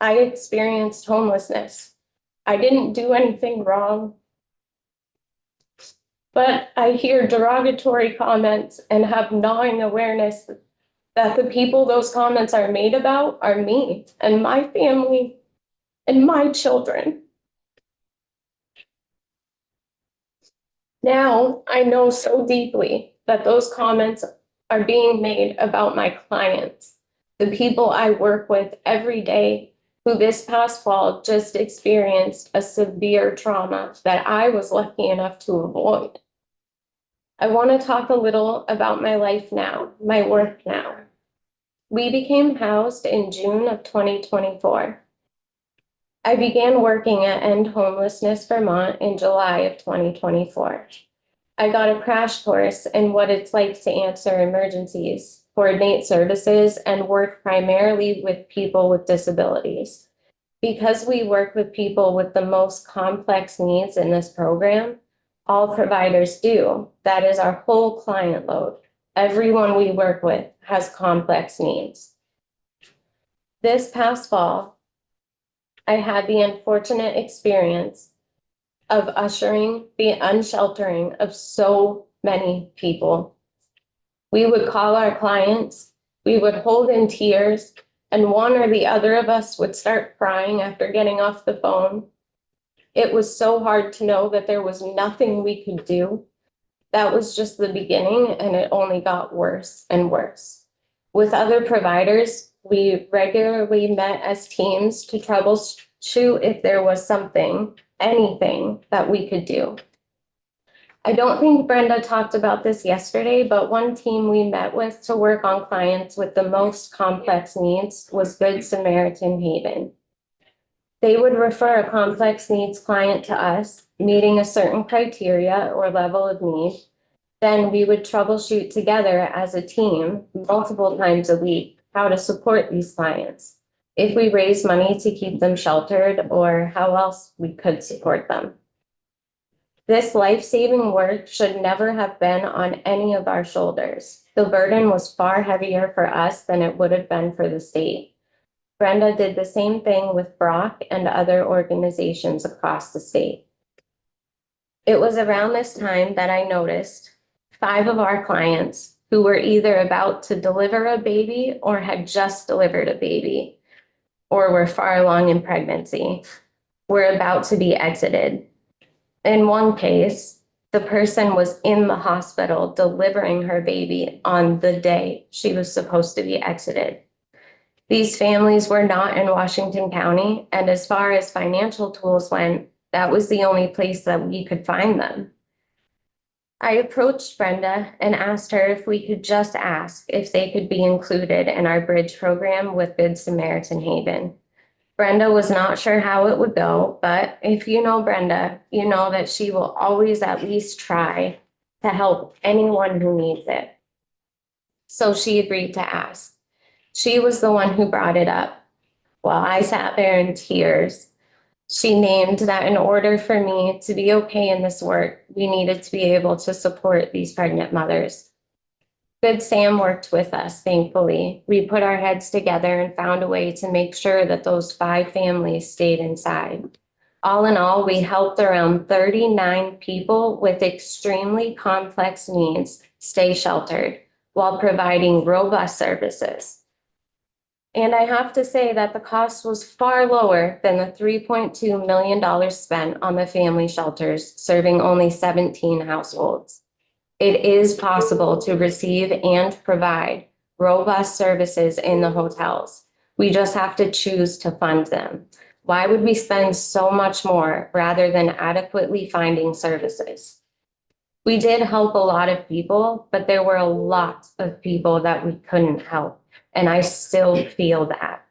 I experienced homelessness. I didn't do anything wrong. But I hear derogatory comments and have gnawing awareness that the people those comments are made about are me and my family and my children. Now I know so deeply that those comments are being made about my clients, the people I work with every day, who this past fall just experienced a severe trauma that I was lucky enough to avoid. I want to talk a little about my life now, my work now. We became housed in June of 2024. I began working at End Homelessness Vermont in July of 2024. I got a crash course in what it's like to answer emergencies, coordinate services, and work primarily with people with disabilities. Because we work with people with the most complex needs in this program, all providers do. That is our whole client load. Everyone we work with has complex needs. This past fall, I had the unfortunate experience of ushering the unsheltering of so many people. We would call our clients, we would hold in tears, and one or the other of us would start crying after getting off the phone. It was so hard to know that there was nothing we could do. That was just the beginning, and it only got worse and worse. With other providers, we regularly met as teams to troubleshoot if there was something, anything that we could do. I don't think Brenda talked about this yesterday, but one team we met with to work on clients with the most complex needs was Good Samaritan Haven. They would refer a complex needs client to us, meeting a certain criteria or level of need, then we would troubleshoot together as a team multiple times a week how to support these clients. If we raise money to keep them sheltered or how else we could support them. This life-saving work should never have been on any of our shoulders. The burden was far heavier for us than it would have been for the state. Brenda did the same thing with Brock and other organizations across the state. It was around this time that I noticed 5 of our clients who were either about to deliver a baby or had just delivered a baby or were far along in pregnancy were about to be exited. In one case, the person was in the hospital delivering her baby on the day she was supposed to be exited. These families were not in Washington County, and as far as financial tools went, that was the only place that we could find them. I approached Brenda and asked her if we could just ask if they could be included in our bridge program with Good Samaritan Haven. Brenda was not sure how it would go, but if you know Brenda, you know that she will always at least try to help anyone who needs it. So she agreed to ask. She was the one who brought it up. While I sat there in tears, she named that in order for me to be okay in this work, we needed to be able to support these pregnant mothers. Good Sam worked with us, thankfully. We put our heads together and found a way to make sure that those 5 families stayed inside. All in all, we helped around 39 people with extremely complex needs stay sheltered while providing robust services. And I have to say that the cost was far lower than the $3.2 million spent on the family shelters, serving only 17 households. It is possible to receive and provide robust services in the hotels. We just have to choose to fund them. Why would we spend so much more rather than adequately finding services? We did help a lot of people, but there were a lot of people that we couldn't help, and I still feel that.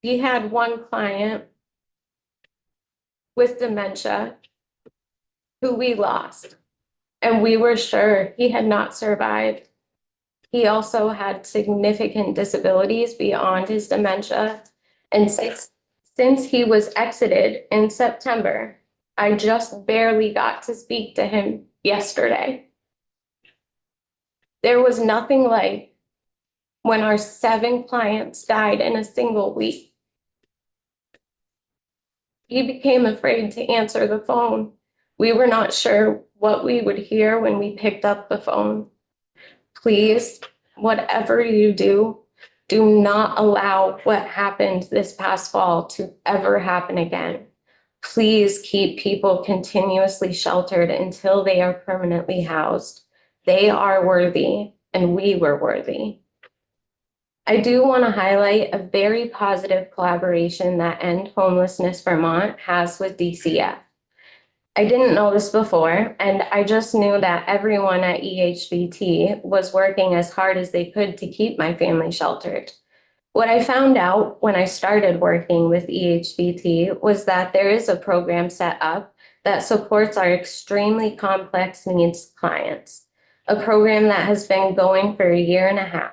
We had one client with dementia who we lost, and we were sure he had not survived. He also had significant disabilities beyond his dementia, and since he was exited in September, I just barely got to speak to him yesterday. There was nothing like when our 7 clients died in a single week. He became afraid to answer the phone. We were not sure what we would hear when we picked up the phone. Please, whatever you do, do not allow what happened this past fall to ever happen again. Please keep people continuously sheltered until they are permanently housed. They are worthy, and we were worthy. I do want to highlight a very positive collaboration that End Homelessness Vermont has with DCF. I didn't know this before, and I just knew that everyone at EHBT was working as hard as they could to keep my family sheltered. What I found out when I started working with EHBT was that there is a program set up that supports our extremely complex needs clients, a program that has been going for 1.5 years.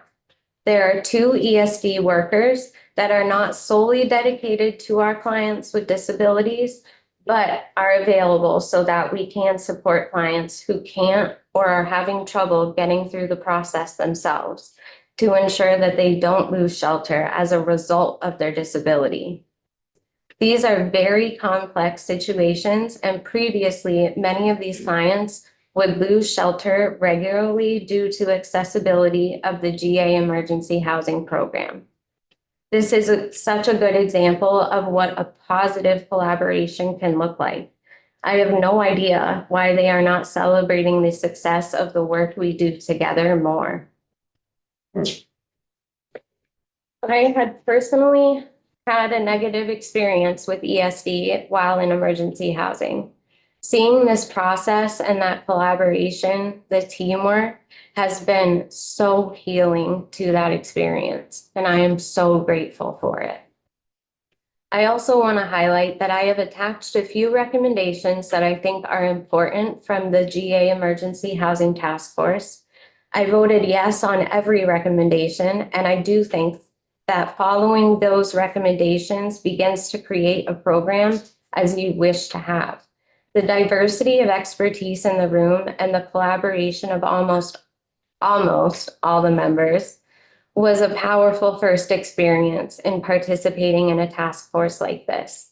There are 2 ESD workers that are not solely dedicated to our clients with disabilities, but are available so that we can support clients who can't or are having trouble getting through the process themselves to ensure that they don't lose shelter as a result of their disability. These are very complex situations, and previously, many of these clients would lose shelter regularly due to accessibility of the GA Emergency Housing Program. This is such a good example of what a positive collaboration can look like. I have no idea why they are not celebrating the success of the work we do together more. I had personally had a negative experience with ESD while in emergency housing. Seeing this process and that collaboration, the teamwork, has been so healing to that experience, and I am so grateful for it. I also want to highlight that I have attached a few recommendations that I think are important from the GA Emergency Housing Task Force. I voted yes on every recommendation, and I do think that following those recommendations begins to create a program as you wish to have. The diversity of expertise in the room and the collaboration of almost all the members was a powerful first experience in participating in a task force like this.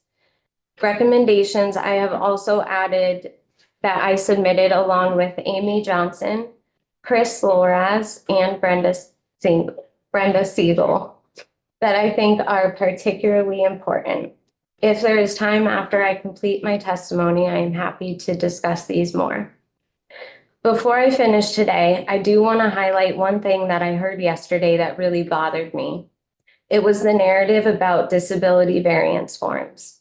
Recommendations I have also added that I submitted along with Amy Johnson, Chris Loraz, and Brenda Siegel that I think are particularly important. If there is time after I complete my testimony, I am happy to discuss these more. Before I finish today, I do want to highlight one thing that I heard yesterday that really bothered me. It was the narrative about disability variance forms.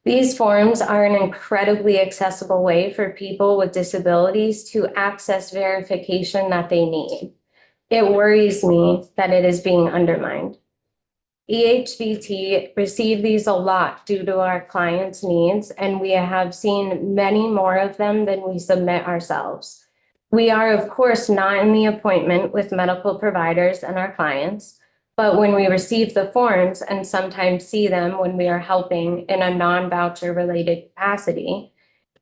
These forms are an incredibly accessible way for people with disabilities to access verification that they need. It worries me that it is being undermined. EHBT receive these a lot due to our clients' needs, and we have seen many more of them than we submit ourselves. We are, of course, not in the appointment with medical providers and our clients, but when we receive the forms and sometimes see them when we are helping in a non-voucher related capacity,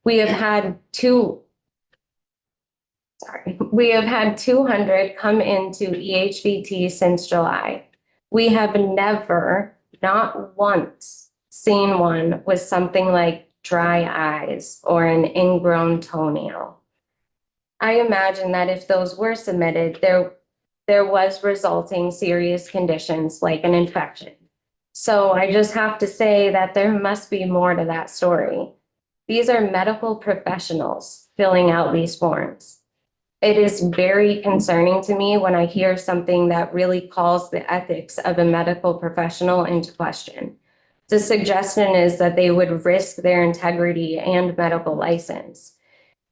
we have had 200 come into EHBT since July. We have never, not once, seen one with something like dry eyes or an ingrown toenail. I imagine that if those were submitted, there was resulting serious conditions like an infection. So I just have to say that there must be more to that story. These are medical professionals filling out these forms. It is very concerning to me when I hear something that really calls the ethics of a medical professional into question. The suggestion is that they would risk their integrity and medical license.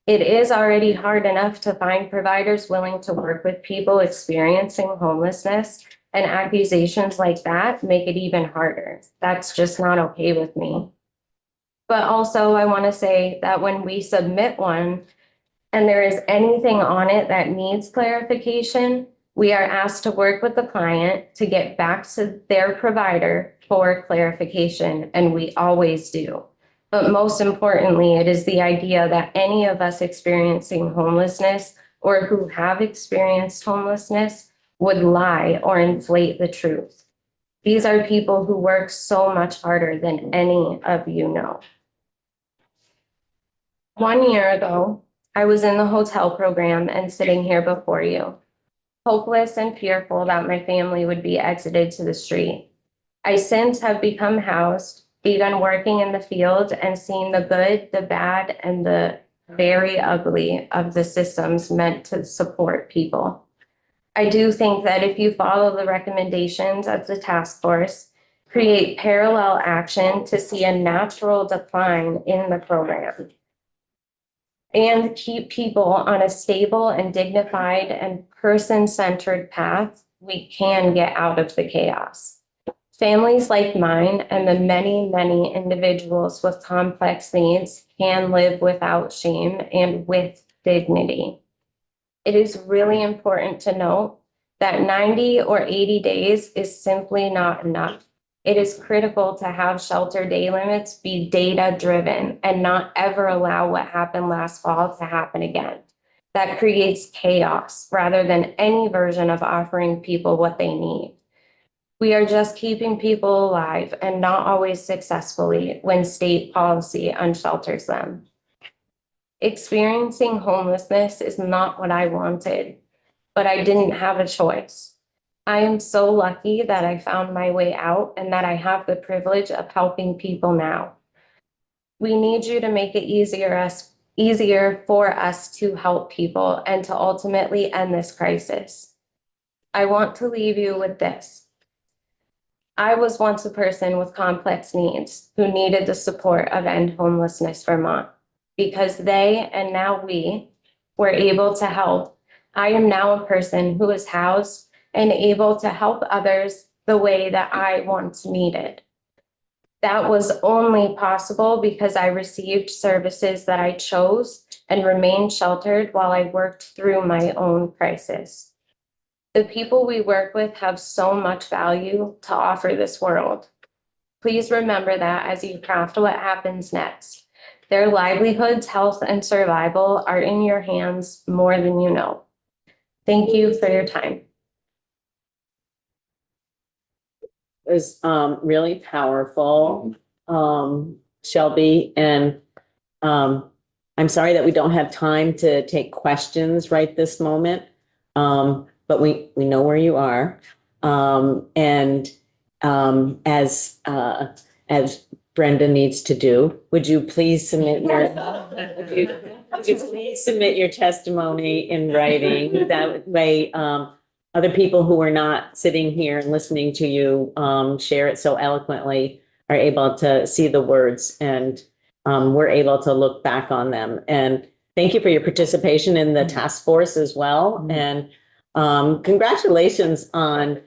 It is already hard enough to find providers willing to work with people experiencing homelessness, and accusations like that make it even harder. That's just not okay with me. But also, I want to say that when we submit one and there is anything on it that needs clarification, we are asked to work with the client to get back to their provider for clarification, and we always do. But most importantly, it is the idea that any of us experiencing homelessness or who have experienced homelessness would lie or inflate the truth. These are people who work so much harder than any of you know. 1 year ago, I was in the hotel program and sitting here before you, hopeless and fearful that my family would be exited to the street. I since have become housed, begun working in the field, and seen the good, the bad, and the very ugly of the systems meant to support people. I do think that if you follow the recommendations of the task force, create parallel action to see a natural decline in the program, and keep people on a stable and dignified and person-centered path, we can get out of the chaos. Families like mine and the many, many individuals with complex needs can live without shame and with dignity. It is really important to note that 90 or 80 days is simply not enough. It is critical to have shelter day limits be data-driven and not ever allow what happened last fall to happen again. That creates chaos rather than any version of offering people what they need. We are just keeping people alive and not always successfully when state policy unshelters them. Experiencing homelessness is not what I wanted, but I didn't have a choice. I am so lucky that I found my way out and that I have the privilege of helping people now. We need you to make it easier for us to help people and to ultimately end this crisis. I want to leave you with this. I was once a person with complex needs who needed the support of End Homelessness Vermont. Because they, and now we, were able to help, I am now a person who is housed and able to help others the way that I once needed. That was only possible because I received services that I chose and remained sheltered while I worked through my own crisis. The people we work with have so much value to offer this world. Please remember that as you craft what happens next. Their livelihoods, health, and survival are in your hands more than you know. Thank you for your time.
It was really powerful, Shelby, and I'm sorry that we don't have time to take questions right this moment. But we know where you are. And as Brenda needs to do, would you please submit would you please submit your testimony in writing? That way, other people who are not sitting here and listening to you share it so eloquently are able to see the words, and we're able to look back on them. And thank you for your participation in the task force as well. And congratulations on,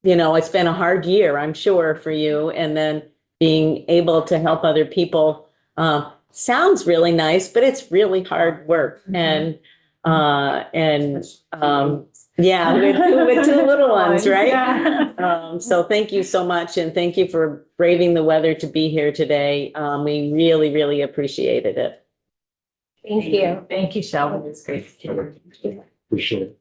it's been a hard year, I'm sure, for you. And then being able to help other people sounds really nice, but it's really hard work. And yeah, with two little ones, right? So thank you so much. And thank you for braving the weather to be here today. We really, really appreciated it.
Thank you.
Thank you, Shelby. It's great.
Appreciate it.